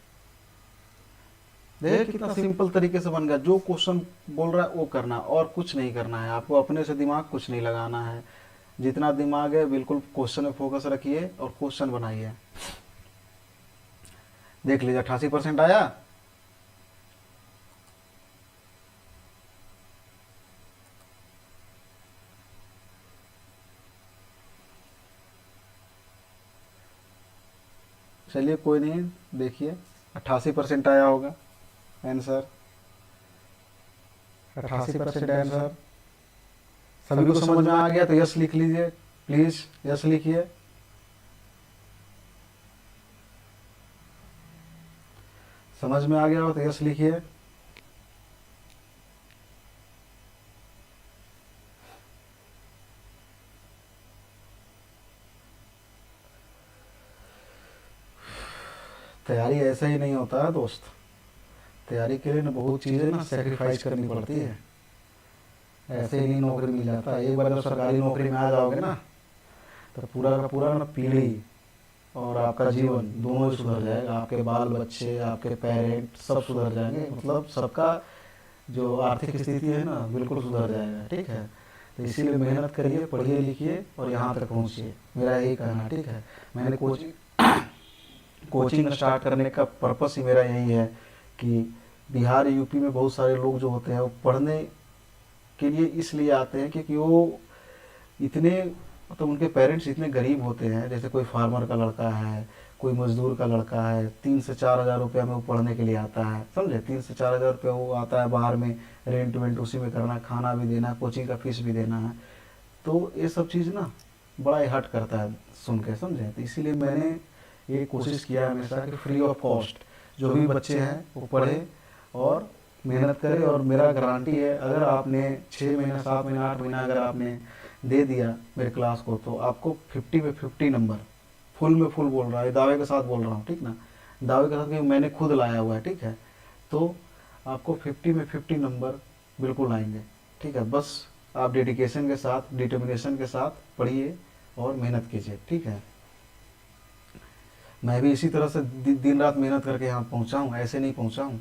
देखिए कितना सिंपल तरीके से बन गया। जो क्वेश्चन बोल रहा है वो करना, और कुछ नहीं करना है आपको, अपने से दिमाग कुछ नहीं लगाना है। जितना दिमाग है बिल्कुल क्वेश्चन में फोकस रखिए और क्वेश्चन बनाइए। देख लीजिए 88% आया। चलिए कोई नहीं, देखिए 88% आया होगा आंसर। 88% आंसर। सभी को समझ में आ गया तो यस लिख लीजिए, प्लीज यस लिखिए। समझ में आ गया हो तो यस लिखिए। तैयारी ऐसा ही नहीं होता है दोस्त। तैयारी के लिए ना बहुत चीज़ें ना सेक्रीफाइस करनी पड़ती है। ऐसे ही नहीं नौकरी मिल जाता। एक बार जब सरकारी नौकरी में आ जाओगे ना तो पूरा का पूरा ना पीढ़ी और आपका जीवन दोनों ही सुधर जाएगा। आपके बाल बच्चे, आपके पेरेंट सब सुधर जाएंगे। मतलब सबका जो आर्थिक स्थिति है ना बिल्कुल सुधर जाएगा। ठीक है, तो इसीलिए मेहनत करिए, पढ़िए लिखिए और यहाँ तक पहुँचिए। मेरा यही कहना है। ठीक है, मैंने कोचिंग स्टार्ट करने का पर्पस ही मेरा यही है कि बिहार यूपी में बहुत सारे लोग जो होते हैं वो पढ़ने के लिए इसलिए आते हैं क्योंकि वो इतने मतलब उनके पेरेंट्स इतने गरीब होते हैं। जैसे कोई फार्मर का लड़का है, कोई मजदूर का लड़का है, 3 से 4 हज़ार रुपया में वो पढ़ने के लिए आता है। समझे, 3 से 4 हज़ार रुपया वो आता है, बाहर में रेंट वेंट उसी में करना, खाना भी देना, कोचिंग का फीस भी देना है। तो ये सब चीज़ ना बड़ा ही हर्ट करता है सुन के। समझे, तो इसीलिए मैंने ये कोशिश किया है हमेशा कि फ्री ऑफ कॉस्ट जो भी बच्चे हैं वो पढ़े और मेहनत करें। और मेरा गारंटी है अगर आपने 6 महीना 7 महीना 8 महीना अगर आपने दे दिया मेरे क्लास को तो आपको 50 में 50 नंबर, फुल में फुल बोल रहा है, दावे के साथ बोल रहा हूँ। ठीक ना, दावे के साथ कि मैंने खुद लाया हुआ है। ठीक है, तो आपको 50 में 50 नंबर बिल्कुल आएंगे। ठीक है, बस आप डेडिकेशन के साथ, डिटर्मिनेशन के साथ पढ़िए और मेहनत कीजिए। ठीक है, मैं भी इसी तरह से दिन रात मेहनत करके यहाँ पहुँचा हूँ, ऐसे नहीं पहुँचा हूँ।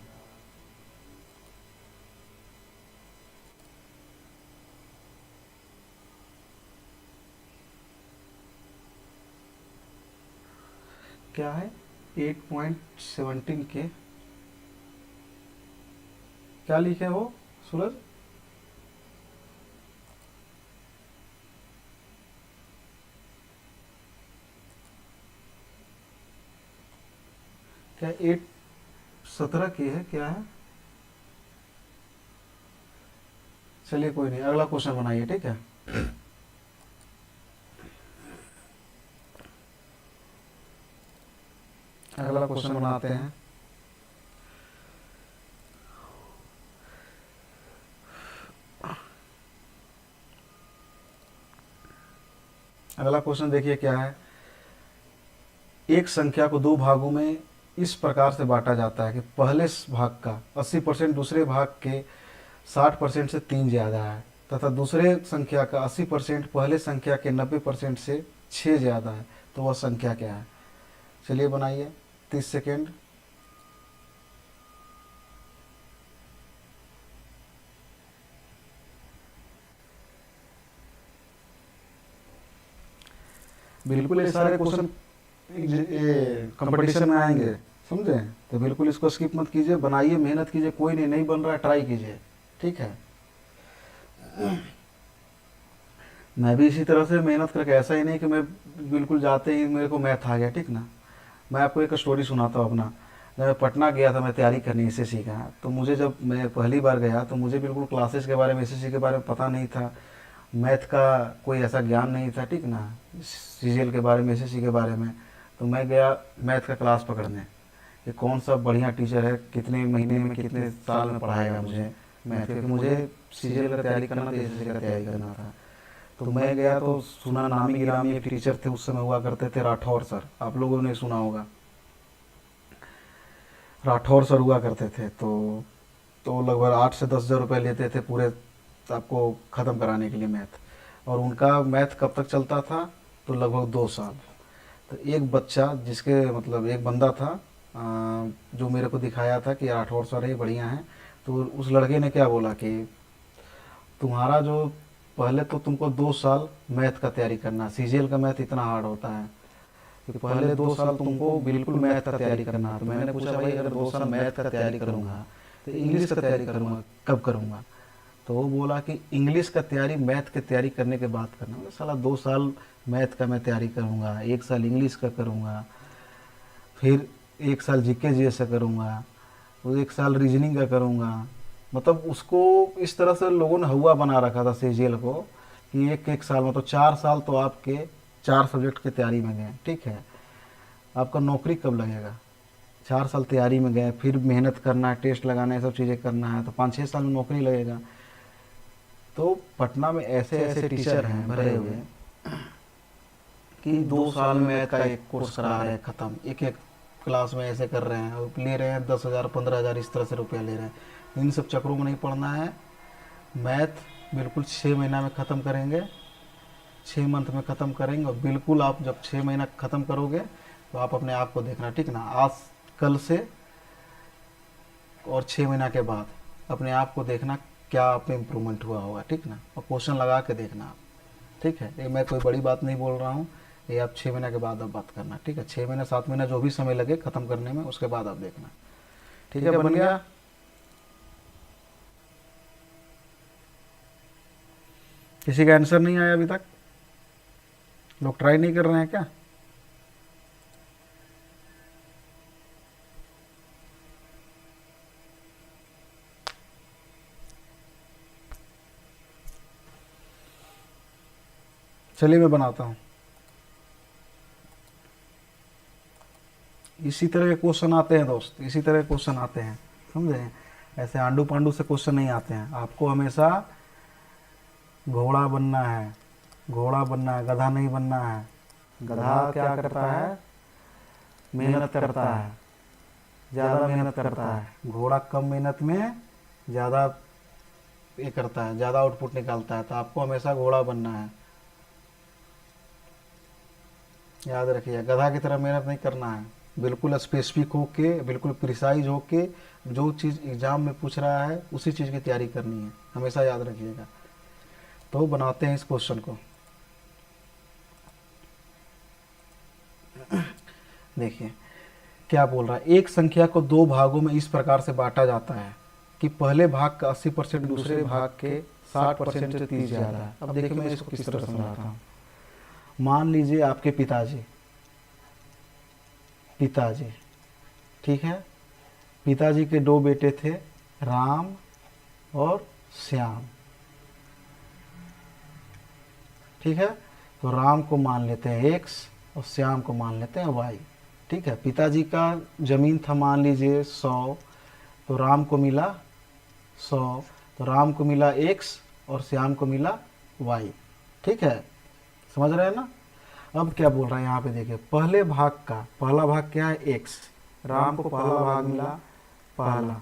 क्या है 8.17 के, क्या लिखे वो सूरज? क्या 8.17 की है, क्या है? चलिए कोई नहीं, अगला क्वेश्चन बनाइए। ठीक है, अगला क्वेश्चन बनाते हैं। अगला क्वेश्चन देखिए क्या है। एक संख्या को 2 भागों में इस प्रकार से बांटा जाता है कि पहले भाग का 80% दूसरे भाग के 60% से 3 ज़्यादा है, तथा दूसरे संख्या का 80% पहले संख्या के 90% से 6 ज़्यादा है। तो वह संख्या क्या है? चलिए बनाइए, 30 सेकेंड। बिल्कुल ये सारे क्वेश्चन कंपटीशन में आएंगे, समझे? तो बिल्कुल इसको स्किप मत कीजिए, बनाइए, मेहनत कीजिए। कोई नहीं बन रहा है, ट्राई कीजिए। ठीक है, मैं भी इसी तरह से मेहनत करके, ऐसा ही नहीं कि मैं बिल्कुल जाते ही मेरे को मैथ आ गया। ठीक ना, मैं आपको एक स्टोरी सुनाता हूँ अपना। जब मैं पटना गया था मैं तैयारी करने एसएससी का, तो मुझे जब मैं पहली बार गया तो मुझे बिल्कुल क्लासेस के बारे में, एसएससी के बारे में पता नहीं था। मैथ का कोई ऐसा ज्ञान नहीं था। ठीक ना, सीजीएल के बारे में, एसएससी के बारे में। तो मैं गया मैथ का क्लास पकड़ने कि कौन सा बढ़िया टीचर है, कितने महीने में, कितने साल में पढ़ाएगा मुझे मैथ, क्योंकि मुझे सीजीएल का तैयारी करना था, एसएससी का तैयारी करना था। तो मैं गया तो सुना, नामी गिरामी एक टीचर थे उस समय हुआ करते थे, राठौर सर। आप लोगों ने सुना होगा, राठौर सर हुआ करते थे। तो तो लगभग 8 से 10 हज़ार रुपये लेते थे पूरे आपको ख़त्म कराने के लिए मैथ। और उनका मैथ कब तक चलता था, तो लगभग 2 साल। तो एक बच्चा जिसके मतलब एक बंदा था जो मेरे को दिखाया था कि 8 वर्ष रहे बढ़िया है, तो उस लड़के ने क्या बोला कि तुम्हारा जो पहले तो तुमको 2 साल मैथ का तैयारी करना, सीजीएल का मैथ इतना हार्ड होता है कि पहले 2 साल तुमको बिल्कुल मैथ का तैयारी करना है। तो मैंने पूछा भाई अगर 2 साल मैथ का तैयारी करूँगा तो इंग्लिश का तैयारी करूँगा कब करूँगा? तो वो बोला कि इंग्लिश का तैयारी मैथ की तैयारी करने के बाद करना। मैं साला 2 साल मैथ का मैं तैयारी करूँगा, 1 साल इंग्लिश का करूँगा, फिर 1 साल जीके जीएस का करूँगा, वो 1 साल रीजनिंग का करूँगा। मतलब उसको इस तरह से लोगों ने हुआ बना रखा था सीजीएल को कि एक एक साल मतलब 4 साल तो आपके 4 सब्जेक्ट की तैयारी में गए, ठीक है। आपका नौकरी कब लगेगा? 4 साल तैयारी में गए, फिर मेहनत करना है, टेस्ट लगाना है, सब चीज़ें करना है, तो 5-6 साल में नौकरी लगेगा। तो पटना में ऐसे ऐसे टीचर हैं भरे हुए कि 2 साल में मैथ का एक कोर्स करा रहे हैं ख़त्म, एक एक क्लास में ऐसे कर रहे हैं और ले रहे हैं 10,000 15,000 इस तरह से रुपया ले रहे हैं। इन सब चक्रों में नहीं पढ़ना है। मैथ बिल्कुल 6 महीना में ख़त्म करेंगे, 6 मंथ में ख़त्म करेंगे। और बिल्कुल आप जब 6 महीना ख़त्म करोगे तो आप अपने आप को देखना, ठीक ना, आज कल से और 6 महीना के बाद अपने आप को देखना क्या आप में इम्प्रूवमेंट हुआ होगा, ठीक ना। और क्वेश्चन लगा के देखना आप, ठीक है। ये मैं कोई बड़ी बात नहीं बोल रहा हूँ, ये आप 6 महीना के बाद आप बात करना, ठीक है। 6 महीना 7 महीना जो भी समय लगे ख़त्म करने में, उसके बाद आप देखना, ठीक है। बन गया? किसी का आंसर नहीं आया अभी तक? लोग ट्राई नहीं कर रहे हैं क्या? चलिए मैं बनाता हूँ। इसी तरह के क्वेश्चन आते हैं दोस्त, इसी तरह के क्वेश्चन आते हैं, समझे। ऐसे आंडू पांडू से क्वेश्चन नहीं आते हैं। आपको हमेशा घोड़ा बनना है, घोड़ा बनना है, गधा नहीं बनना है। गधा क्या करता है? मेहनत करता है, ज़्यादा मेहनत करता है। घोड़ा कम मेहनत में ज़्यादा ये करता है, ज़्यादा आउटपुट निकालता है। तो आपको हमेशा घोड़ा बनना है, याद रखिए। गधा की तरह मेहनत नहीं करना है, बिल्कुल स्पेसिफिक होके, बिल्कुल प्रिसाइज होके, जो चीज़ एग्ज़ाम में पूछ रहा है उसी चीज़ की तैयारी करनी है, हमेशा याद रखिएगा। तो बनाते हैं इस क्वेश्चन को। देखिए क्या बोल रहा है। एक संख्या को 2 भागों में इस प्रकार से बांटा जाता है कि पहले भाग का 80% दूसरे भाग के 60% से 30 ज़्यादा है। अब देखिए मैं इसको किस तरह समझाता हूँ। मान लीजिए आपके पिताजी, पिताजी, ठीक है। पिताजी के 2 बेटे थे, राम और श्याम, ठीक है। तो राम को मान लेते हैं x और श्याम को मान लेते हैं y, ठीक है। पिताजी का ज़मीन था मान लीजिए 100, तो राम को मिला 100, तो राम को मिला x और श्याम को मिला y, ठीक है। समझ रहे हैं ना? अब क्या बोल रहा है यहाँ पे देखिए, पहले भाग का पहला भाग क्या है? x। राम को पहला भाग मिला, पहला,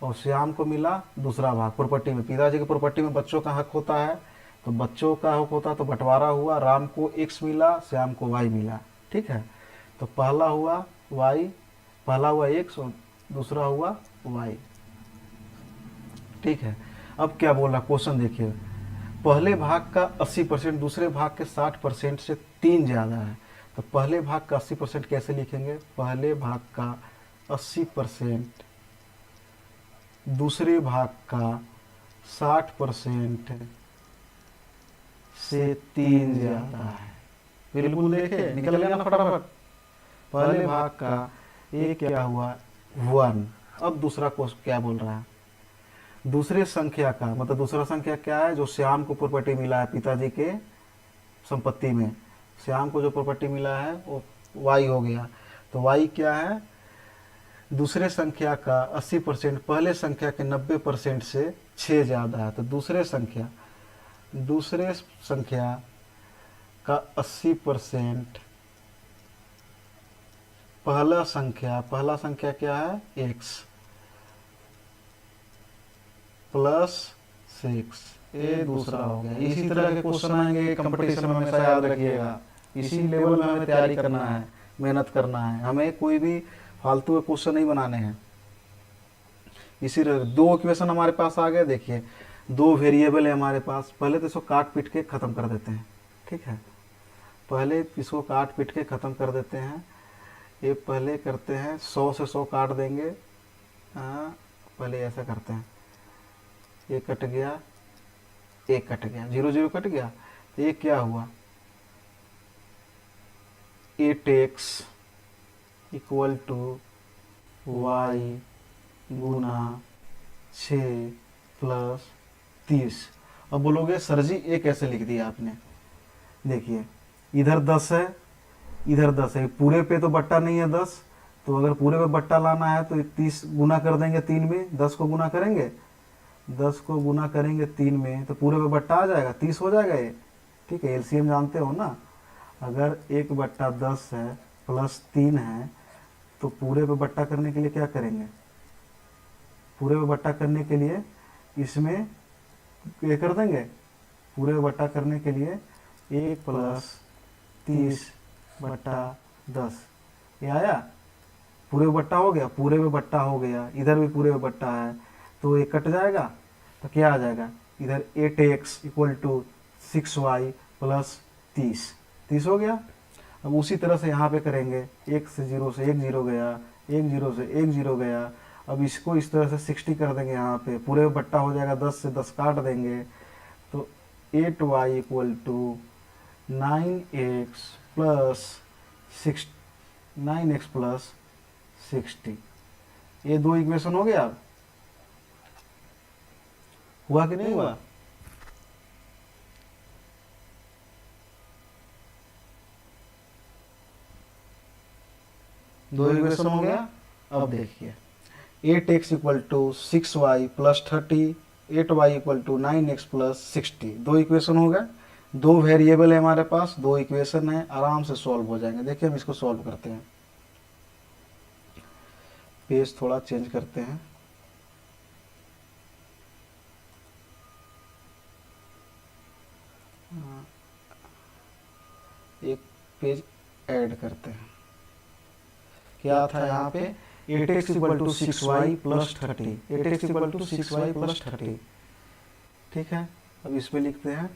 और श्याम को मिला दूसरा भाग। प्रॉपर्टी में, पिताजी की प्रॉपर्टी में बच्चों का हक होता है, तो बच्चों का हक होता है, तो बंटवारा हुआ। राम को x मिला, श्याम को y मिला, ठीक है। तो पहला हुआ y, पहला हुआ x और दूसरा हुआ y, ठीक है। अब क्या बोल रहा क्वेश्चन देखिए, पहले भाग का 80% दूसरे भाग के 60% से 3 ज़्यादा है। तो पहले भाग का 80% कैसे लिखेंगे? पहले भाग का 80% दूसरे भाग का 60% से 3 ज़्यादा है। बिल्कुल देखे निकल गया ना फटाफट। पहले भाग का एक क्या हुआ? 1। अब दूसरा क्वेश्चन क्या बोल रहा है? दूसरे संख्या का मतलब दूसरा संख्या क्या है? जो श्याम को प्रॉपर्टी मिला है पिताजी के संपत्ति में, श्याम को जो प्रॉपर्टी मिला है वो y हो गया। तो y क्या है? दूसरे संख्या का 80% पहले संख्या के 90% से 6 ज़्यादा है। तो दूसरे संख्या का 80% पहला संख्या क्या है? x। प्लस 6, ये दूसरा हो गया। इसी तरह के क्वेश्चन आएंगे कंपटीशन में, हमेशा याद रखिएगा। इसी लेवल में हमें तैयारी करना है, मेहनत करना है, हमें कोई भी फालतू के क्वेश्चन नहीं बनाने हैं। इसी दो इक्वेशन हमारे पास आ गए। देखिए दो वेरिएबल है हमारे पास, पहले तो इसको काट पीट के ख़त्म कर देते हैं, ठीक है। पहले इसको काट पीट के ख़त्म कर देते हैं। ये पहले करते हैं 100 से 100 काट देंगे। पहले ऐसा करते हैं, ये कट गया, एक कट गया, 0 0 कट गया। तो ये क्या हुआ, 8x इक्वल टू वाई गुना 6 प्लस 30। अब बोलोगे सर जी ये कैसे लिख दिया आपने। देखिए इधर 10 है, इधर 10 है, पूरे पे तो बट्टा नहीं है 10, तो अगर पूरे पे बट्टा लाना है तो 30 गुना कर देंगे 3 में, 10 को गुना करेंगे, 10 को गुना करेंगे 3 में तो पूरे पे बट्टा आ जाएगा, 30 हो जाएगा ये, ठीक है। एलसीएम जानते हो ना, अगर 1/10 है प्लस 3 है तो पूरे पे बट्टा करने के लिए क्या करेंगे, पूरे पे बट्टा करने के लिए इसमें ये कर देंगे, पूरे पे बट्टा करने के लिए 1 + 30/10, ये आया, पूरे पे बट्टा हो गया, पूरे पे बट्टा हो गया, इधर भी पूरे पे बट्टा है तो ये कट जाएगा, तो क्या आ जाएगा, इधर 8x equal to 6y plus 30 हो गया। अब उसी तरह से यहाँ पे करेंगे, 1 से 0 से 1 0 गया, 1 0 से 1 0 गया। अब इसको इस तरह से 60 कर देंगे, यहाँ पे पूरे बट्टा हो जाएगा, 10 से 10 काट देंगे तो 8y equal to 9x plus 60। ये दो इक्वेशन हो गया। हुआ कि नहीं हुआ, दो इक्वेशन हो गया। अब देखिए 8x equal to 6y plus 30, 8y equal to 9x plus 60, दो इक्वेशन हो गए। दो वेरिएबल है हमारे पास, दो इक्वेशन है, आराम से सॉल्व हो जाएंगे। देखिए हम इसको सॉल्व करते हैं, पेज थोड़ा चेंज करते हैं, एक पेज ऐड करते हैं। क्या था यहाँ पे, 8x equal to 6y plus 30, 8x equal to 6y plus 30, ठीक है। अब इसमें लिखते हैं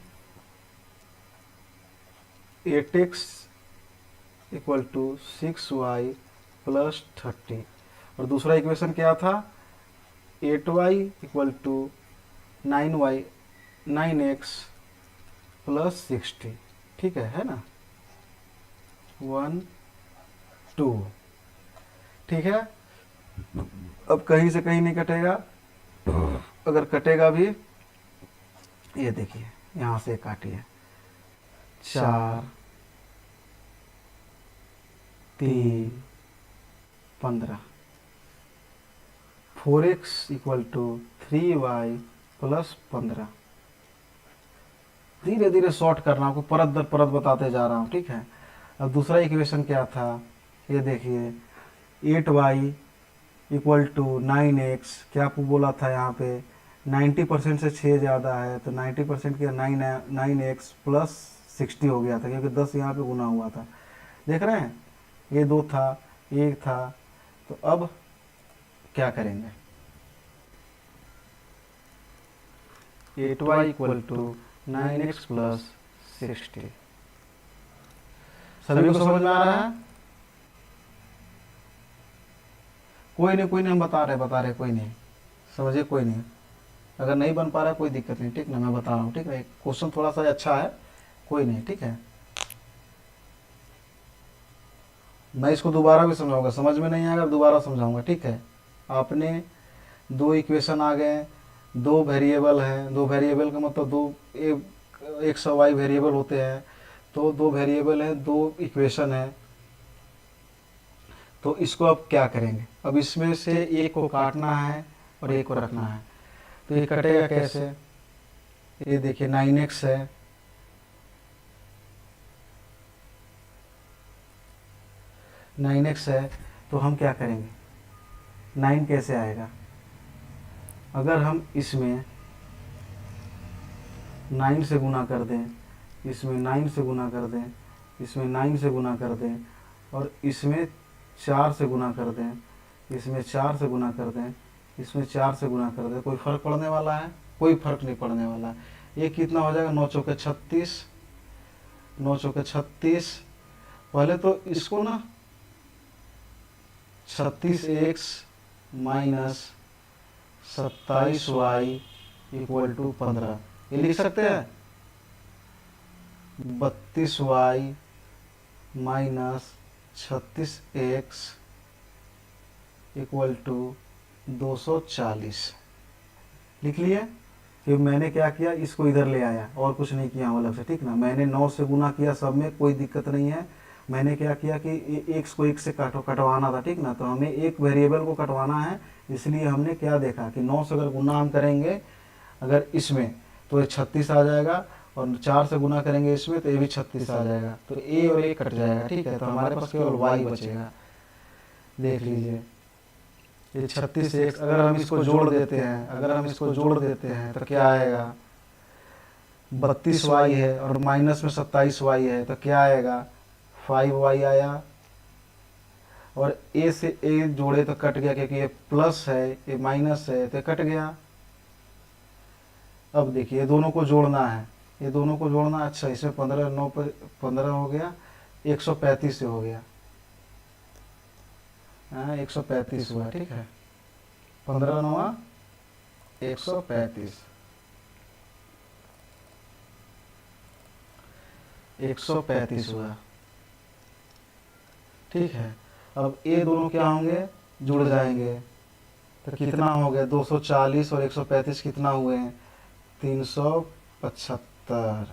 8x equal to 6y plus 30, और दूसरा इक्वेशन क्या था, 8y equal to 9x plus 60, ठीक है ना, 1 2, ठीक है। अब कहीं से कहीं नहीं कटेगा, अगर कटेगा भी, ये देखिए यहाँ से काटिए, 4 3 15, 4x equal to 3y plus 15। धीरे धीरे शॉर्ट करना, आपको परत दर परत बताते जा रहा हूँ, ठीक है। अब दूसरा इक्वेशन क्या था, ये देखिए 8y इक्वल टू 9x, क्या आपको बोला था यहाँ पे 90% से 6 ज़्यादा है तो 90% के 9x प्लस 60 हो गया था, क्योंकि 10 यहाँ पे गुना हुआ था, देख रहे हैं, ये 2 था, एक था। तो अब क्या करेंगे, 8y equal to 9x plus 60, सभी को समझ में आ रहा है, कोई नहीं हम बता रहे कोई नहीं समझे, कोई नहीं, अगर नहीं बन पा रहा है कोई दिक्कत नहीं, ठीक ना, मैं बता रहा हूँ, ठीक है। क्वेश्चन थोड़ा सा अच्छा है, कोई नहीं, ठीक है। मैं इसको दोबारा भी समझाऊंगा, समझ में नहीं आएगा दोबारा समझाऊंगा, ठीक है। आपने दो इक्वेशन आ गए, दो वेरिएबल हैं, दो वेरिएबल का मतलब दो एक्स और वाई वेरिएबल होते हैं, तो दो वेरिएबल हैं, दो इक्वेशन है, तो इसको अब क्या करेंगे, अब इसमें से एक को काटना है और एक को रखना है, तो ये कटेगा कैसे, ये देखिए 9x है, तो हम क्या करेंगे, 9 कैसे आएगा, अगर हम इसमें 9 से गुना कर दें, इसमें 9 से गुना कर दें, इसमें 9 से गुना कर दें, और इसमें 4 से गुना कर दें, इसमें 4 से गुना कर दें, इसमें 4 से गुना कर दें, कोई फ़र्क पड़ने वाला है? कोई फ़र्क नहीं पड़ने वाला है। ये कितना हो जाएगा? 9 चौके 36, 9 चौके 36। पहले तो इसको ना 36x minus 27y equal to 15, ये लिख सकते हैं। 32y minus 36x equal to 240 लिख लिए। कि मैंने क्या किया, इसको इधर ले आया और कुछ नहीं किया अलग से, ठीक ना। मैंने 9 से गुना किया, सब में कोई दिक्कत नहीं है। मैंने क्या किया कि x को 1 से कटवाना था, ठीक ना। तो हमें एक वेरिएबल को कटवाना है, इसलिए हमने क्या देखा कि 9 से अगर गुना हम करेंगे अगर इसमें तो ये 36 आ जाएगा, और 4 से गुना करेंगे इसमें तो ये भी 36 आ जाएगा। तो a और a कट जाएगा, ठीक है। तो हमारे पास केवल y बचेगा। देख लीजिए, ये 36x अगर हम इसको जोड़ देते हैं, अगर हम इसको जोड़ देते हैं तो क्या आएगा? 32y है और माइनस में 27y है तो क्या आएगा? 5y आया। और a से a जोड़े तो कट गया, क्योंकि ये प्लस है ये माइनस है तो कट गया। अब देखिए ये दोनों को जोड़ना है, ये दोनों को जोड़ना। अच्छा, इसमें 15 9 पर 15 हो गया, 135 से हो गया। हाँ 135 हुआ, ठीक है। 15 9 135, 135 हुआ, ठीक है। अब ये दोनों क्या होंगे? जुड़ जाएंगे तो कितना हो गया? 240 और 135 कितना हुए हैं? 375।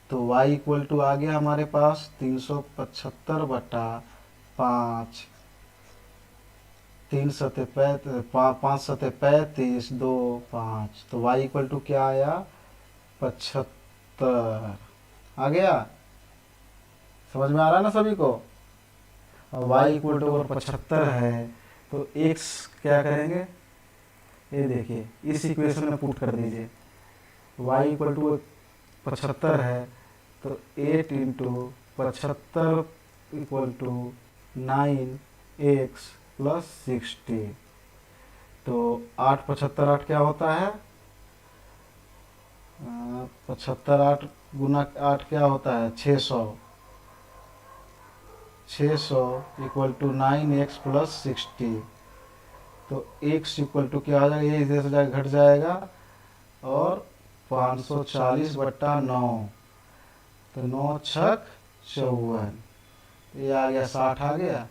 तो y इक्वल टू आ गया हमारे पास 375 बटा 5, 3 सते 5 सते 35, 2 5। तो y इक्वल टू क्या आया? 75 आ गया। समझ में आ रहा है ना सभी को? अब y इक्वल टू 75 है तो x क्या करेंगे? ये देखिए इस इक्वेशन में पुट कर दीजिए। y इक्वल टू 75 है तो 8 into 75 equal to 9x plus 60। तो 8 75 8 क्या होता है? 75 8 गुना 8 क्या होता है? 600। 600 इक्वल टू 9x प्लस 60। तो x इक्वल टू क्या आ जाएगा? ये इधर से जाकर घट जाएगा और 540 बट्टा 9, तो 9 छक 54, ये आ गया 60 आ गया।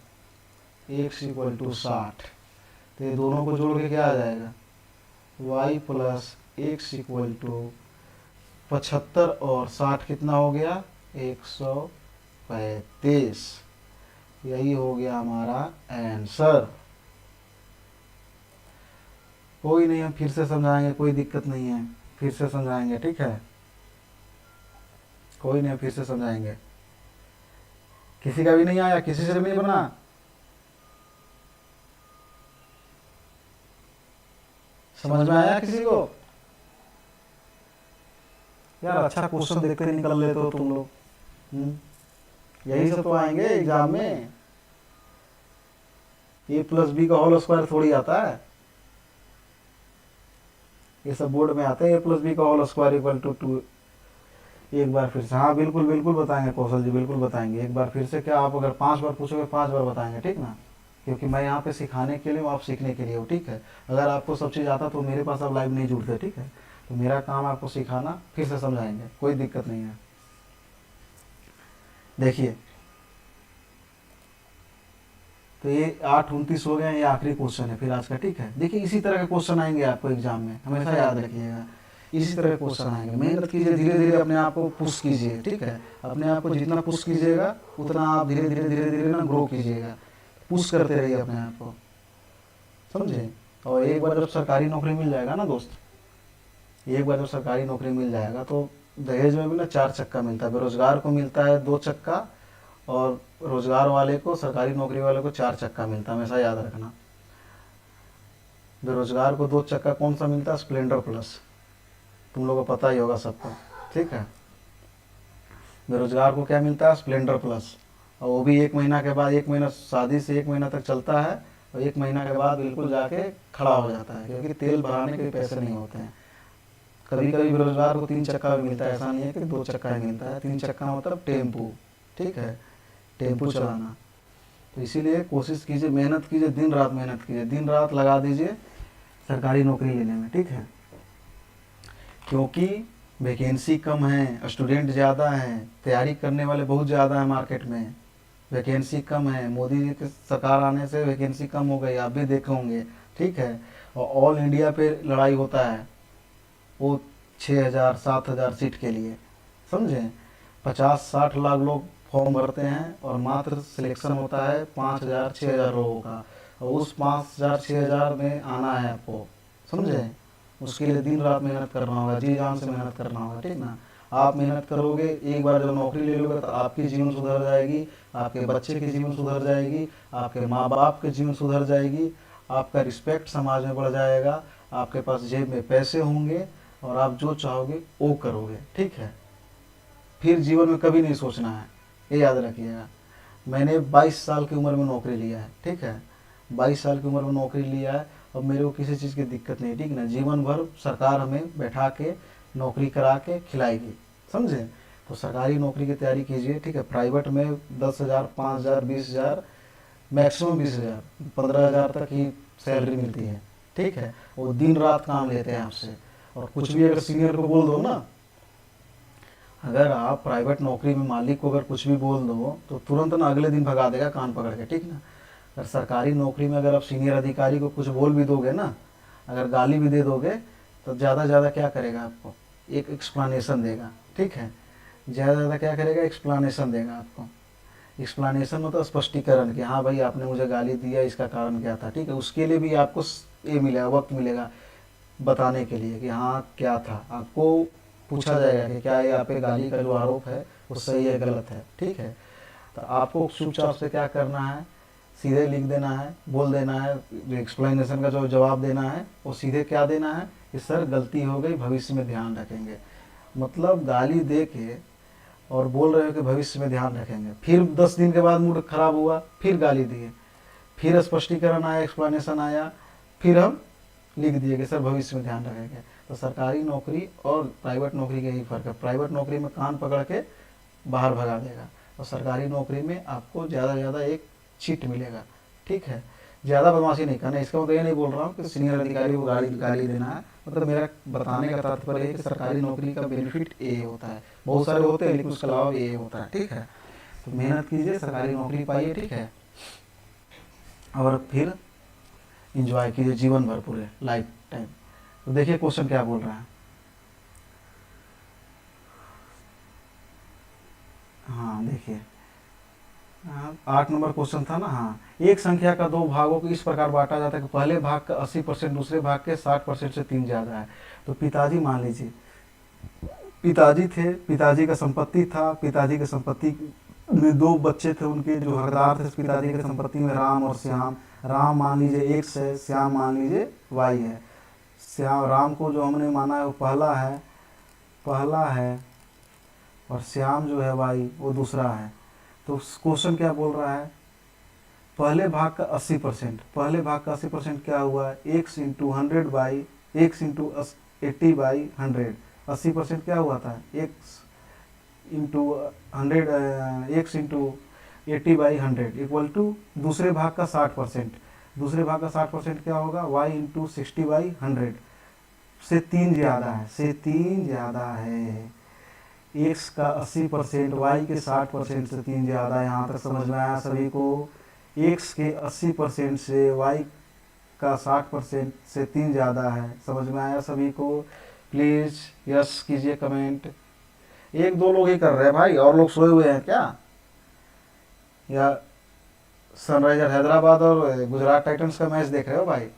x equal to 60। तो ये दोनों को जोड़ के क्या आ जाएगा? y plus X equal to 75 और 60 कितना हो गया? 135। यही हो गया हमारा आंसर। कोई नहीं, हम फिर से समझाएंगे, कोई दिक्कत नहीं है, फिर से समझाएंगे, ठीक है। कोई नहीं, फिर से समझाएंगे। किसी का भी नहीं आया? किसी से भी नहीं बना? समझ में आया किसी को? यार अच्छा क्वेश्चन देखते निकल लेते हो तुम लोग। यही सब तो आएंगे एग्जाम में। ए प्लस बी का होल स्क्वायर थोड़ी आता है, ये सब बोर्ड में आता है। ए प्लस बी का होल स्क्वायर इक्वल टू 2। एक बार फिर से, हाँ बिल्कुल बिल्कुल बताएंगे कौशल जी, बिल्कुल बताएंगे। एक बार फिर से क्या, आप अगर 5 बार पूछोगे 5 बार बताएंगे, ठीक ना। क्योंकि मैं यहाँ पे सिखाने के लिए हूँ, आप सीखने के लिए हो, ठीक है। अगर आपको सब चीज़ आता तो मेरे पास आप लाइव नहीं जुड़ते, ठीक है। तो मेरा काम आपको सिखाना, फिर से समझाएंगे, कोई दिक्कत नहीं है। देखिए तो ये 8:29 हो गए, ये आखिरी क्वेश्चन है फिर आज का, ठीक है। देखिए इसी तरह के क्वेश्चन आएंगे आपको एग्जाम में, हमेशा याद रखिएगा। इसी तरह के क्वेश्चन आएंगे। मेहनत कीजिए, धीरे धीरे अपने आप को पुश कीजिए, ठीक है। अपने आप को जितना पुश कीजिएगा उतना आप धीरे धीरे धीरे धीरे ना ग्रो कीजिएगा। पुश करते रहिए अपने आप को, समझे। और एक बार जब सरकारी नौकरी मिल जाएगा ना दोस्त, एक बार जब सरकारी नौकरी मिल जाएगा तो दहेज में भी ना 4 चक्का मिलता है। बेरोजगार को मिलता है 2 चक्का, और रोजगार वाले को, सरकारी नौकरी वाले को 4 चक्का मिलता है, हमेशा याद रखना। बेरोजगार को 2 चक्का कौन सा मिलता है? Splendor plus. तुम लोगों को पता ही होगा सबको, ठीक है। बेरोजगार को क्या मिलता है, स्प्लेंडर प्लस, और वो भी 1 महीना के बाद, 1 महीना शादी से 1 महीना तक चलता है, और 1 महीना के बाद बिल्कुल जाके खड़ा हो जाता है, क्योंकि तेल भराने के भी पैसे नहीं होते हैं। कभी कभी बेरोजगार को 3 चक्का भी मिलता है, ऐसा नहीं है कि 2 चक्का ही मिलता है। 3 चक्का मतलब टेम्पू, ठीक है, टेम्पू चलाना। तो इसीलिए कोशिश कीजिए, मेहनत कीजिए, दिन रात मेहनत कीजिए, दिन रात लगा दीजिए सरकारी नौकरी लेने में, ठीक है। क्योंकि वैकेंसी कम है, स्टूडेंट ज़्यादा हैं, तैयारी करने वाले बहुत ज़्यादा हैं मार्केट में, वैकेंसी कम है। मोदी जी की सरकार आने से वैकेंसी कम हो गई, आप भी देखे होंगे, ठीक है। और ऑल इंडिया पे लड़ाई होता है, वो 6,000 7,000 सीट के लिए, समझे। 50-60 लाख लोग फॉर्म भरते हैं, और मात्र सिलेक्शन होता है 5,000 6,000 लोगों का, और उस 5,000 6,000 में आना है आपको, समझे। उसके लिए दिन रात मेहनत करना होगा, जी जान से मेहनत करना होगा, ठीक ना। आप मेहनत करोगे, एक बार जब नौकरी ले लोगे तो आपकी जीवन सुधर जाएगी, आपके बच्चे की जीवन सुधर जाएगी, आपके माँ बाप के जीवन सुधर जाएगी, आपका रिस्पेक्ट समाज में बढ़ जाएगा, आपके पास जेब में पैसे होंगे, और आप जो चाहोगे वो करोगे, ठीक है। फिर जीवन में कभी नहीं सोचना है, ये याद रखिएगा। मैंने 22 साल की उम्र में नौकरी लिया है, ठीक है, 22 साल की उम्र में नौकरी लिया है, और मेरे को किसी चीज़ की दिक्कत नहीं, ठीक ना। जीवन भर सरकार हमें बैठा के नौकरी करा के खिलाएगी, समझे। तो सरकारी नौकरी की तैयारी कीजिए, ठीक है। प्राइवेट में 10,000 5,000 20,000, मैक्सिमम 20,000 15,000 तक ही सैलरी मिलती है, ठीक है। वो दिन रात काम लेते हैं आपसे, और कुछ भी अगर सीनियर को बोल दो ना, अगर आप प्राइवेट नौकरी में मालिक को अगर कुछ भी बोल दो तो तुरंत ना अगले दिन भगा देगा कान पकड़ के, ठीक ना। अगर सरकारी नौकरी में अगर आप सीनियर अधिकारी को कुछ बोल भी दोगे ना, अगर गाली भी दे दोगे, तो ज़्यादा से ज़्यादा क्या करेगा, आपको एक एक्सप्लानेशन देगा, ठीक है। ज़्यादा से ज़्यादा क्या करेगा, एक्सप्लानेशन देगा आपको। एक्सप्लानेशन मतलब स्पष्टीकरण, कि हाँ भाई आपने मुझे गाली दिया, इसका कारण क्या था, ठीक है। उसके लिए भी आपको ये मिलेगा, वक्त मिलेगा बताने के लिए कि हाँ क्या था। आपको पूछा जाएगा कि क्या ये आप पे गाली का जो आरोप है वो सही है गलत है, ठीक है। तो आपको चुपचाप से क्या करना है, सीधे लिख देना है, बोल देना है, जो एक्सप्लेनेशन का जो जवाब देना है वो सीधे क्या देना है कि सर गलती हो गई, भविष्य में ध्यान रखेंगे। मतलब गाली दे के और बोल रहे हो कि भविष्य में ध्यान रखेंगे, फिर 10 दिन के बाद मूड खराब हुआ, फिर गाली दिए, फिर स्पष्टीकरण आया, एक्सप्लेनेशन आया, फिर हम लिख दिए कि सर भविष्य में ध्यान रखेंगे। तो सरकारी नौकरी और प्राइवेट नौकरी का यही फ़र्क है। प्राइवेट नौकरी में कान पकड़ के बाहर भगा देगा, और सरकारी नौकरी में आपको ज़्यादा से ज़्यादा एक चीट मिलेगा, ठीक है। ज़्यादा बदमाशी नहीं करना, इसका मतलब ये नहीं बोल रहा हूँ कि सीनियर अधिकारी को गाली गाली देना है, मतलब मेरा बताने का तात्पर्य है कि सरकारी नौकरी का बेनिफिट ये होता है। बहुत सारे होते हैं लेकिन उसके अलावा ये होता है, ठीक है। तो मेहनत कीजिए, सरकारी नौकरी पाइए, ठीक है, और फिर इंजॉय कीजिए जीवन भर, पूरे लाइफ टाइम। तो देखिए क्वेश्चन क्या बोल रहा है। हाँ देखिए, 8 नंबर क्वेश्चन था ना। हाँ, एक संख्या का 2 भागों को इस प्रकार बांटा जाता है कि पहले भाग का 80% दूसरे भाग के 60% से 3 ज़्यादा है। तो पिताजी मान लीजिए, पिताजी थे, पिताजी का संपत्ति था, पिताजी की संपत्ति में 2 बच्चे थे उनके जो हकदार थे पिताजी की संपत्ति में, राम और श्याम। राम मान लीजिए X है, श्याम मान लीजिए Y है। श्याम, राम को जो हमने माना है वो पहला है, और श्याम जो है Y वो दूसरा है। तो क्वेश्चन क्या बोल रहा है, पहले भाग का 80%, पहले भाग का 80% क्या हुआ, X इंटू 80/100, 80% क्या हुआ था, X इंटू 80/100 इक्वल टू दूसरे भाग का 60%। दूसरे भाग का 60% क्या होगा, Y इंटू 60/100, से 3 ज़्यादा है, से 3 ज़्यादा है। X का 80%, Y के 60% से 3 ज़्यादा है। यहाँ तक समझ में आया सभी को। X के 80% से Y का 60% से 3 ज़्यादा है, समझ में आया सभी को। प्लीज़ यस कीजिए कमेंट। 1-2 लोग ही कर रहे हैं भाई, और लोग सोए हुए हैं क्या, या सनराइजर हैदराबाद और गुजरात टाइटंस का मैच देख रहे हो भाई।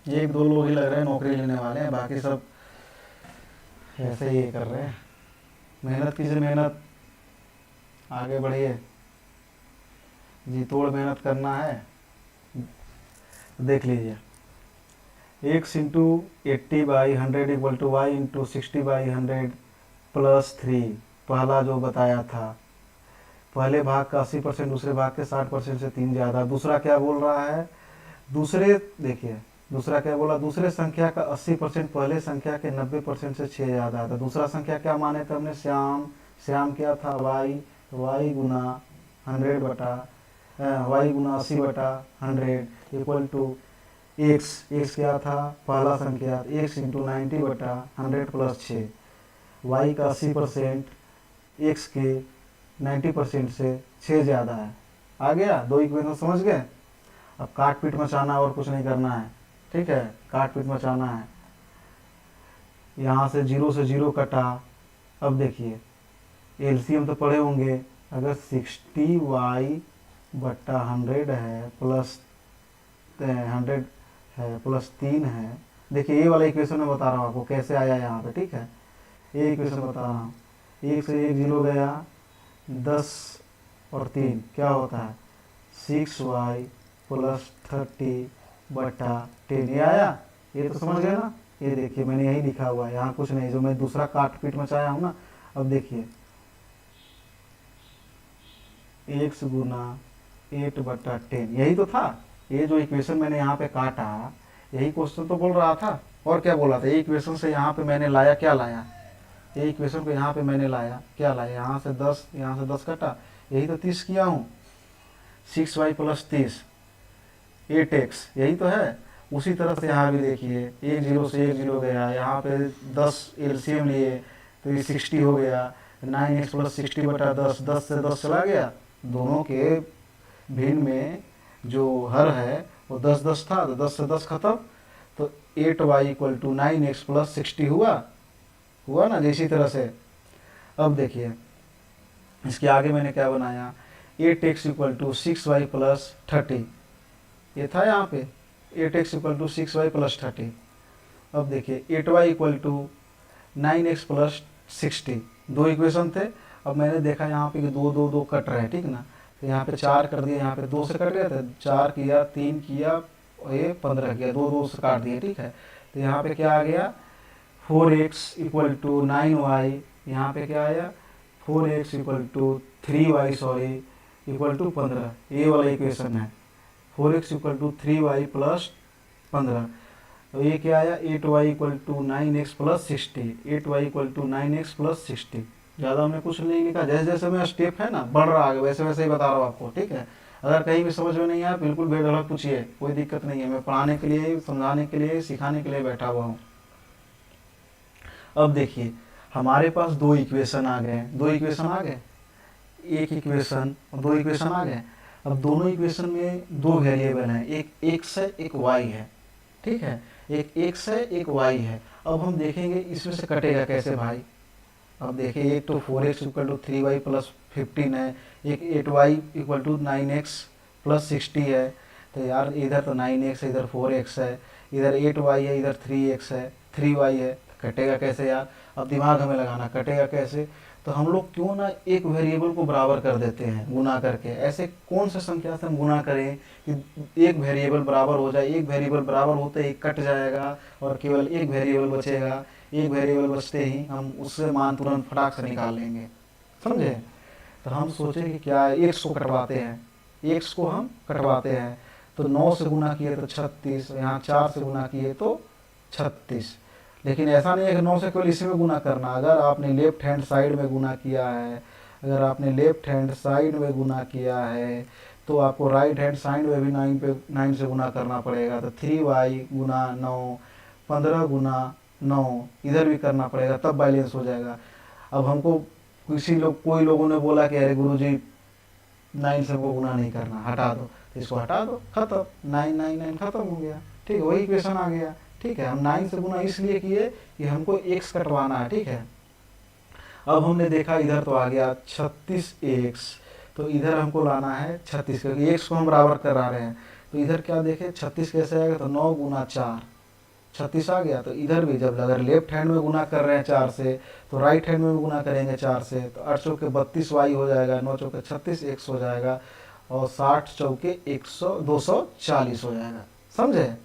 ये 1-2 लोग ही लग रहे हैं नौकरी लेने वाले हैं, बाकी सब ऐसे ही कर रहे हैं। मेहनत कीजिए, मेहनत, आगे बढ़िए, जी तोड़ मेहनत करना है। देख लीजिए, x into 80/100 equal to Y into 60/100 plus 3, पहला जो बताया था, पहले भाग का 80%, दूसरे भाग के 60% से 3 ज़्यादा। दूसरा क्या बोल रहा है, दूसरे, देखिए दूसरा क्या बोला, दूसरे संख्या का 80% पहले संख्या के 90% से 6 ज़्यादा था। दूसरा संख्या क्या माने थे हमने, श्याम, श्याम क्या था, वाई, वाई गुना 100 बटा वाई गुना 80/100 इक्वल टू एक्स, एक्स क्या था पहला संख्या, एक्स इंटू 90/100 प्लस 6, वाई का 80% एक्स के 90% से 6 ज़्यादा है। आ गया, दो इक्वेशन समझ गए। अब काट पीट मचाना, और कुछ नहीं करना है, ठीक है, काट पीट मचाना है। यहाँ से 0 से 0 कटा। अब देखिए एलसीएम तो पढ़े होंगे, अगर 60y/100 है प्लस 100 है प्लस 3 है। देखिए ये वाला इक्वेशन मैं बता रहा हूँ आपको कैसे आया यहाँ पे, ठीक है, ये इक्वेशन बता रहा हूँ। 1 से 1 0 गया, 10 और 3 क्या होता है 6y प्लस 30/10, ये आया, ये तो समझ गए ना। ये देखिए मैंने यही लिखा हुआ है, यहाँ कुछ नहीं, जो मैं दूसरा काट पीट मचाया हूँ ना। अब देखिए x गुना 8/10, यही तो था। ये जो इक्वेशन मैंने यहाँ पे काटा, यही क्वेश्चन तो बोल रहा था। और क्या बोला था, ये इक्वेशन से यहाँ पे मैंने लाया, क्या लाया, ये इक्वेशन को यहाँ पे मैंने लाया, क्या लाया, यहाँ से 10 कटा, यही तो 30 किया हूँ। 6y प्लस 30 8x, यही तो है। उसी तरह से यहाँ भी देखिए 1 0 से 1 0 गया, यहाँ पे 10 एलसीएम लिए तो ये 60 हो गया। 9x प्लस 60/10, 10 से 10 चला गया, दोनों के भिन्न में जो हर है वो 10 10 था, तो 10 से 10 खत्म, तो 8y equal to 9x plus 60 हुआ ना। इसी तरह से अब देखिए इसके आगे मैंने क्या बनाया, 8x equal to 6y plus 30, ये था यहाँ पे 8x equal to 6y plus 30। अब देखिए 8y equal to 9x plus 60, दो इक्वेशन थे। अब मैंने देखा यहाँ पे कि 2 2 2 कट रहे हैं, ठीक ना, तो यहाँ पे 4 कर दिया, यहाँ पे 2 से कट गया था, 4 किया, 3 किया और ये 15 किया, 2 2 से काट दिए, ठीक है। तो यहाँ पे क्या आ गया 4x इक्वल टू 9y, यहाँ पे क्या आया 4x equal to 3y sorry equal to 15, ये वाला इक्वेशन है। 4x equal to 3y plus 15, तो ये क्या आया 8y equal to 9x plus 60, 8y equal to 9x plus 60। ज़्यादा हमने कुछ नहीं लिखा, जैसे जैसे मैं स्टेप है ना बढ़ रहा है वैसे वैसे ही बता रहा हूँ आपको, ठीक है। अगर कहीं भी समझ में नहीं आया बिल्कुल बेधड़क पूछिए, कोई दिक्कत नहीं है, मैं पढ़ाने के लिए, समझाने के लिए, सिखाने के लिए बैठा हुआ हूँ। अब देखिए हमारे पास दो इक्वेशन आ गए, एक इक्वेशन और दो इक्वेशन आ गए। अब दोनों इक्वेशन में दो वेरिएबल हैं, एक x है एक y है, ठीक है, एक x है एक y है। अब हम देखेंगे इसमें से कटेगा कैसे भाई। अब देखिए एक तो 4x equal to 3y plus 15 है, एक 8y equal to 9x plus 60 है। तो यार इधर तो 9x है, इधर 4x है, इधर 8y है, इधर 3x है, 3y है, कटेगा कैसे यार। अब दिमाग हमें लगाना, कटेगा कैसे। तो हम लोग क्यों ना एक वेरिएबल को बराबर कर देते हैं गुना करके। ऐसे कौन से संख्या से हम गुना करें कि एक वेरिएबल बराबर हो जाए, एक वेरिएबल बराबर होते ही कट जाएगा और केवल एक वेरिएबल बचेगा। एक वेरिएबल बचते ही हम उससे मान तुरंत फटाक से निकाल लेंगे, समझे। तो हम सोचे कि क्या एक्स को कटवाते हैं, एक्स को हम कटवाते हैं। तो 9 से गुना किए तो 36, यहाँ 4 से गुना किए तो 36। लेकिन ऐसा नहीं है कि 9 से केवल इसी में गुना करना। अगर आपने लेफ्ट हैंड साइड में गुना किया है, अगर आपने लेफ्ट हैंड साइड में गुना किया है तो आपको राइट हैंड साइड में भी 9 से गुना करना पड़ेगा। तो 3y गुना 9, 15 गुना 9 इधर भी करना पड़ेगा, तब बैलेंस हो जाएगा। अब हमको कोई लोगों ने बोला कि अरे गुरुजी 9 से हमको गुना नहीं करना, हटा दो, तो इसको हटा दो, खत्म, 9 9 9 खत्म हो गया, ठीक है, वही इक्वेशन आ गया। ठीक है, हम 9 से गुना इसलिए किए कि हमको x कटवाना है, ठीक है। अब हमने देखा इधर तो आ गया 36x, तो इधर हमको लाना है 36, क्योंकि x को हम बराबर करा रहे हैं। तो इधर क्या देखें 36 कैसे आएगा, तो 9 गुना 4, 36 आ गया। तो इधर भी जब अगर लेफ्ट हैंड में गुना कर रहे हैं 4 से तो राइट हैंड में भी गुना करेंगे 4 से, तो 8 चौके 32 वाई हो जाएगा, 9 चौके 36 एक्स हो जाएगा, और 60 चौके 240 हो जाएगा। समझे?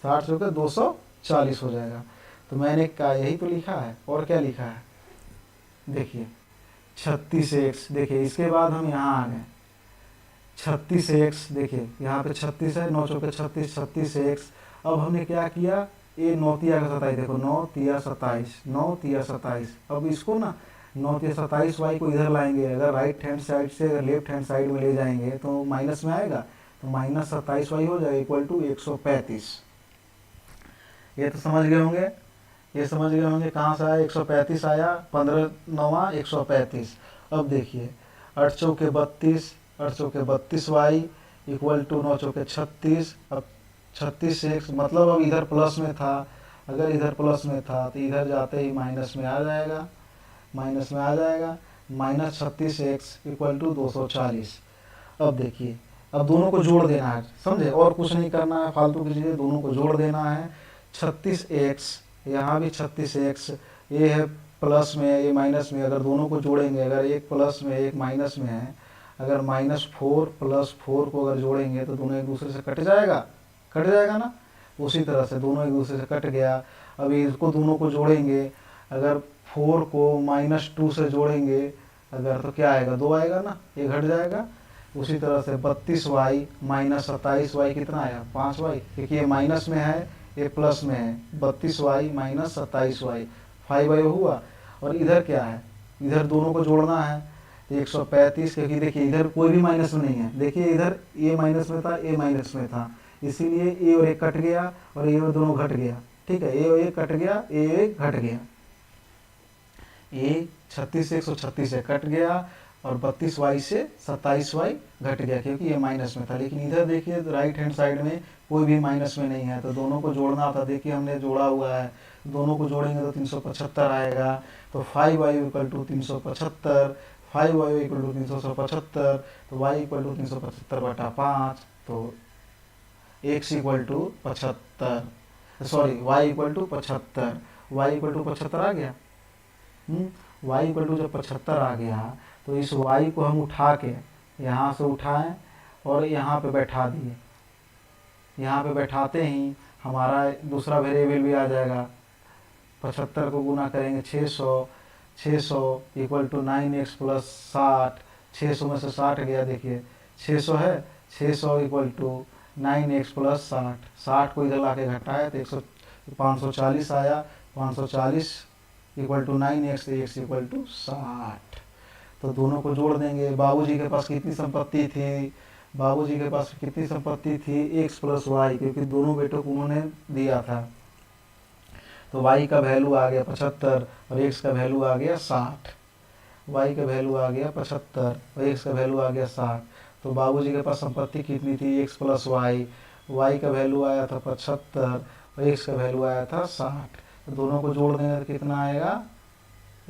60 चौके 240 हो जाएगा। तो मैंने कहा यही तो लिखा है, और क्या लिखा है देखिए, 36 एक्स। देखिए इसके बाद हम यहाँ आ गए, 36 एक्स, देखिए यहाँ पे 36 है, 9 चौके 36, 36 एक्स। अब हमने क्या किया, ये 9 तिया का 27, देखो 9 तिया 27, 9 तिया 27। अब इसको ना 9 तिया 27 वाई को इधर लाएंगे, अगर राइट हैंड साइड से अगर लेफ्ट हैंड साइड में ले जाएंगे तो माइनस में आएगा, तो माइनस 27 वाई हो जाएगा इक्वल टू 135। ये तो समझ गए होंगे, ये समझ गए होंगे कहाँ से आया 135 आया, 15 9 135। अब देखिए 8 चौके 32, 8 चौके 32 वाई इक्वल टू 9 चौके 36। अब 36 एक्स, मतलब अब इधर प्लस में था, अगर इधर प्लस में था तो इधर जाते ही माइनस में आ जाएगा, माइनस में आ जाएगा। Minus 36 X equal to 240। अब देखिए, अब दोनों को जोड़ देना है, समझे? और कुछ नहीं करना है फालतू की चीज़ें, दोनों को जोड़ देना है। 36 एक्स, यहाँ भी 36 एक्स, ये है प्लस में, ये माइनस में, अगर दोनों को जोड़ेंगे, अगर एक प्लस में एक माइनस में है, अगर -4 + 4 को अगर जोड़ेंगे तो दोनों एक दूसरे से कट जाएगा, कट जाएगा ना। उसी तरह से दोनों एक दूसरे से कट गया। अभी इसको दोनों को जोड़ेंगे, अगर 4 को -2 से जोड़ेंगे अगर, तो क्या आएगा, 2 आएगा ना, ये घट जाएगा। उसी तरह से 32 वाई माइनस 27 वाई कितना आया, 5 वाई, क्योंकि ये माइनस में है ये प्लस में है। 32 वाई माइनस 27 वाई, 5 वाई हुआ। और इधर क्या है, इधर दोनों को जोड़ना है, 135, क्योंकि देखिए इधर कोई भी माइनस में नहीं है, देखिए इधर ए माइनस में था, ए माइनस में था, इसीलिए ए और ए कट गया और ए और दोनों घट गया। ठीक है, ए और ए कट गया, ए घट गया, ए 36 से 136 से कट गया, और 32 वाई से 27 वाई घट गया, क्योंकि ये माइनस में था। लेकिन इधर देखिए राइट हैंड साइड में कोई भी माइनस में नहीं है, तो दोनों को जोड़ना था। देखिए हमने जोड़ा हुआ है, दोनों को जोड़ेंगे तो 375 आएगा। तो 5y equal to 375, 5y equal to 375, तो y इक्वल टू 375/5, तो x equal to 75, sorry y equal to 75, y equal to 75 आ गया। y इक्वल टू जब 75 आ गया तो इस y को हम उठा के यहाँ से उठाएं और यहाँ पे बैठा दिए। यहाँ पे बैठाते ही हमारा दूसरा वेरिएबल भी आ जाएगा। 75 को गुना करेंगे 600, 600 इक्वल टू 9x प्लस 60, 600 में से 60 गया, देखिए 600 है, 600 इक्वल टू 9x प्लस 60, 60 को इधर ला के घटाए तो 540 आया, 540 equal to 9x, x equal to 60। तो दोनों को जोड़ देंगे। बाबूजी के पास कितनी संपत्ति थी, बाबूजी के पास कितनी संपत्ति थी, x प्लस वाई, क्योंकि दोनों बेटों को उन्होंने दिया था। तो y का वैल्यू आ गया 75 और x का वैल्यू आ गया 60। y का वैल्यू आ गया 75 और x का वैल्यू आ गया 60। तो बाबूजी के पास संपत्ति कितनी थी, x प्लस वाई, y का वैल्यू आया था 75 और x का वैल्यू आया था 60। तो दोनों को जोड़ देंगे तो कितना आएगा,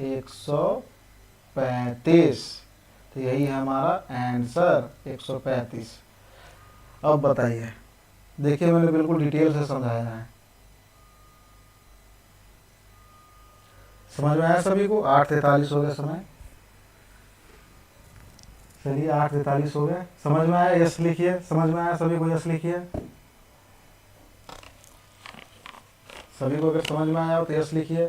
135। तो यही है हमारा आंसर, 135। अब बताइए, देखिए मैंने बिल्कुल डिटेल से समझाया है, समझ में आया सभी को? 8:43 हो गया समय, चलिए 8:43 हो गया। समझ में आया? यस लिखिए। समझ में आया सभी को? यस लिखिए। सभी को अगर समझ में आया हो तो यस लिखिए।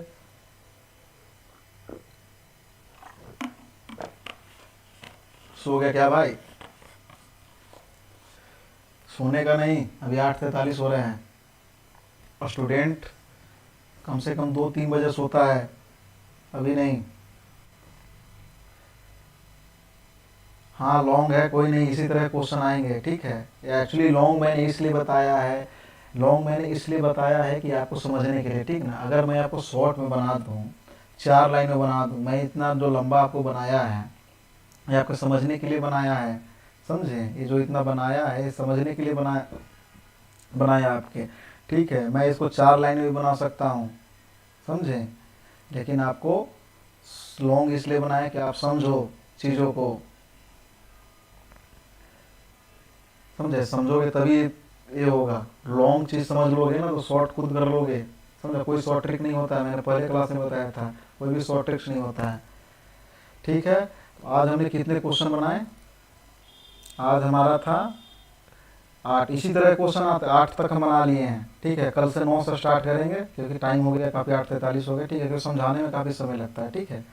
सो गया क्या भाई? सोने का नहीं, अभी 8:43 हो रहे हैं। और स्टूडेंट कम से कम 2-3 बजे सोता है, अभी नहीं। हाँ लॉन्ग है, कोई नहीं, इसी तरह क्वेश्चन आएंगे, ठीक है। एक्चुअली लॉन्ग मैंने इसलिए बताया है, लॉन्ग मैंने इसलिए बताया है कि आपको समझने के लिए, ठीक ना। अगर मैं आपको शॉर्ट में बना दूँ, 4 लाइन में बना दूँ, मैं इतना जो लंबा आपको बनाया है ये आपको समझने के लिए बनाया है, समझे। ये जो इतना बनाया है समझने के लिए बनाया आपके, ठीक है। मैं इसको 4 लाइन में भी बना सकता हूँ, समझे, लेकिन आपको लॉन्ग इसलिए बनाया कि आप समझो चीज़ों को, समझे। समझोगे तभी ये होगा, लॉन्ग चीज़ समझ लोगे ना तो शॉर्ट खुद कर लोगे, समझा। कोई शॉर्ट ट्रिक नहीं होता है, मैंने पहले क्लास में बताया था, कोई भी शॉर्ट ट्रिक्स नहीं होता है, ठीक है। आज हमने कितने क्वेश्चन बनाए, आज हमारा था 8, इसी तरह क्वेश्चन 8 तक हम बना लिए हैं, ठीक है। कल से 9 से स्टार्ट करेंगे क्योंकि टाइम हो गया काफ़ी, 8:43 हो गया, ठीक है। क्योंकि समझाने में काफ़ी समय लगता है, ठीक है,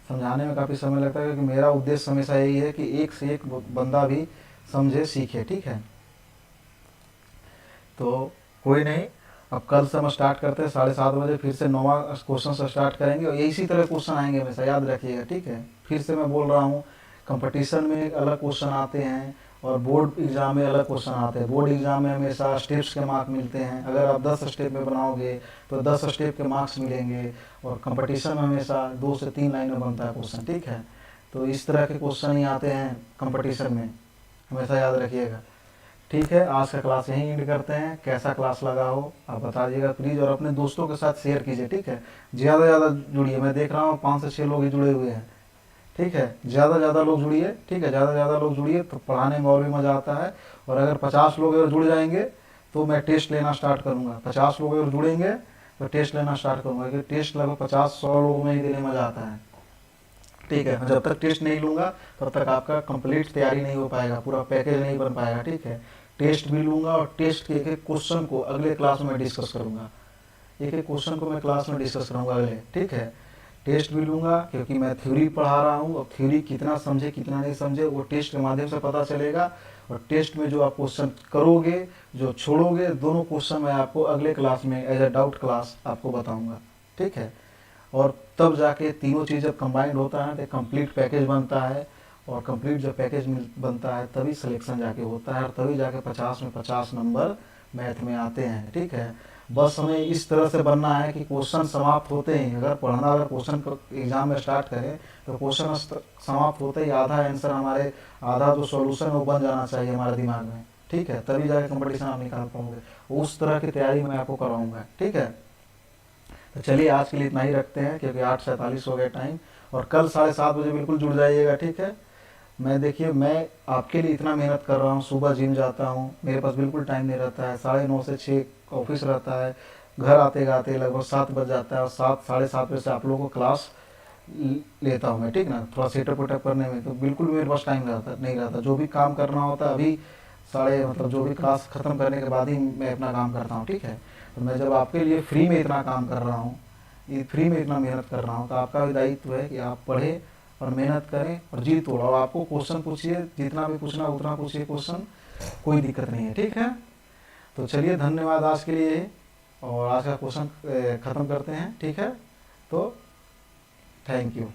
समझाने में काफ़ी समय लगता है, क्योंकि मेरा उद्देश्य हमेशा यही है कि एक से एक बंदा भी समझे सीखे, ठीक है। तो कोई नहीं, अब कल से हम स्टार्ट करते हैं 7:30 बजे, फिर से 9वां क्वेश्चन से स्टार्ट करेंगे और इसी तरह क्वेश्चन आएंगे हमेशा, याद रखिएगा, ठीक है। फिर से मैं बोल रहा हूँ, कंपटीशन में अलग क्वेश्चन आते हैं और बोर्ड एग्जाम में अलग क्वेश्चन आते हैं। बोर्ड एग्जाम में हमेशा स्टेप्स के मार्क मिलते हैं, अगर आप 10 स्टेप में बनाओगे तो 10 स्टेप के मार्क्स मिलेंगे, और कंपटीशन में हमेशा 2 से 3 लाइन में बनता है क्वेश्चन, ठीक है। तो इस तरह के क्वेश्चन ही आते हैं कंपटीशन में, हमेशा याद रखिएगा, ठीक है। आज का क्लास यहीं एंड करते हैं, कैसा क्लास लगा हो आप बता दीजिएगा प्लीज़, और अपने दोस्तों के साथ शेयर कीजिए, ठीक है। ज़्यादा से ज़्यादा जुड़िए, मैं देख रहा हूँ 5 से 6 लोग ही जुड़े हुए हैं, ठीक है। ज़्यादा से ज़्यादा लोग जुड़िए, ठीक है, ज़्यादा से ज़्यादा लोग जुड़िए तो पढ़ाने में और भी मज़ा आता है। और अगर 50 लोग अगर जुड़ जाएंगे तो मैं टेस्ट लेना स्टार्ट करूँगा, 50 लोग अगर जुड़ेंगे तो टेस्ट लेना स्टार्ट करूँगा, क्योंकि टेस्ट लगभग 50-100 लोगों में ही देने में मज़ा आता है, ठीक है। जब तक टेस्ट नहीं लूँगा तब तक आपका कंप्लीट तैयारी नहीं हो पाएगा, पूरा पैकेज नहीं बन पाएगा, ठीक है। टेस्ट भी लूँगा और टेस्ट के एक एक क्वेश्चन को अगले क्लास में डिस्कस करूँगा, एक एक क्वेश्चन को मैं क्लास में डिस्कस करूँगा अगले, ठीक है। टेस्ट भी लूँगा क्योंकि मैं थ्योरी पढ़ा रहा हूँ, अब थ्योरी कितना समझे कितना नहीं समझे वो टेस्ट के माध्यम से पता चलेगा, और टेस्ट में जो आप क्वेश्चन करोगे जो छोड़ोगे, दोनों क्वेश्चन मैं आपको अगले क्लास में एज ए डाउट क्लास आपको बताऊँगा, ठीक है। और तब जाके तीनों चीज़ जब कंबाइंड होता है तो कंप्लीट पैकेज बनता है, और कंप्लीट जब पैकेज बनता है तभी सिलेक्शन जाके होता है, और तभी जाके 50 में 50 नंबर मैथ में आते हैं, ठीक है। बस हमें इस तरह से बनना है कि क्वेश्चन समाप्त होते ही, अगर पढ़ना, अगर क्वेश्चन एग्जाम में स्टार्ट करें तो क्वेश्चन समाप्त होते ही आधा आंसर हमारे, आधा जो सॉल्यूशन है वो बन जाना चाहिए हमारे दिमाग में, ठीक है। तभी जाके कंपटीशन आप निकाल पाओगे, उस तरह की तैयारी मैं आपको कराऊंगा, ठीक है। तो चलिए आज के लिए इतना ही रखते हैं, क्योंकि 8:47 हो गया टाइम, और कल 7:30 बजे बिल्कुल जुड़ जाइएगा, ठीक है। मैं देखिए, मैं आपके लिए इतना मेहनत कर रहा हूँ, सुबह जिम जाता हूँ, मेरे पास बिल्कुल टाइम नहीं रहता है, 9:30 से 6 ऑफिस रहता है, घर आते गाते लगभग 7 बज जाता है, और 7 साढ़े 7 बजे से आप लोगों को क्लास लेता हूँ मैं, ठीक ना, थोड़ा सेटअप वेटअप करने में, तो बिल्कुल मेरे पास टाइम रहता नहीं रहता, जो भी काम करना होता है अभी मतलब जो भी क्लास ख़त्म करने के बाद ही मैं अपना काम करता हूँ, ठीक है। तो मैं जब आपके लिए फ्री में इतना काम कर रहा हूँ, ये फ्री में इतना मेहनत कर रहा हूँ, तो आपका भी दायित्व है कि आप पढ़ें और मेहनत करें और जी तोड़ो, और आपको क्वेश्चन पूछिए, जितना भी पूछना उतना पूछिए क्वेश्चन, कोई दिक्कत नहीं है, ठीक है। तो चलिए धन्यवाद आज के लिए, और आज का क्वेश्चन ख़त्म करते हैं, ठीक है। तो थैंक यू।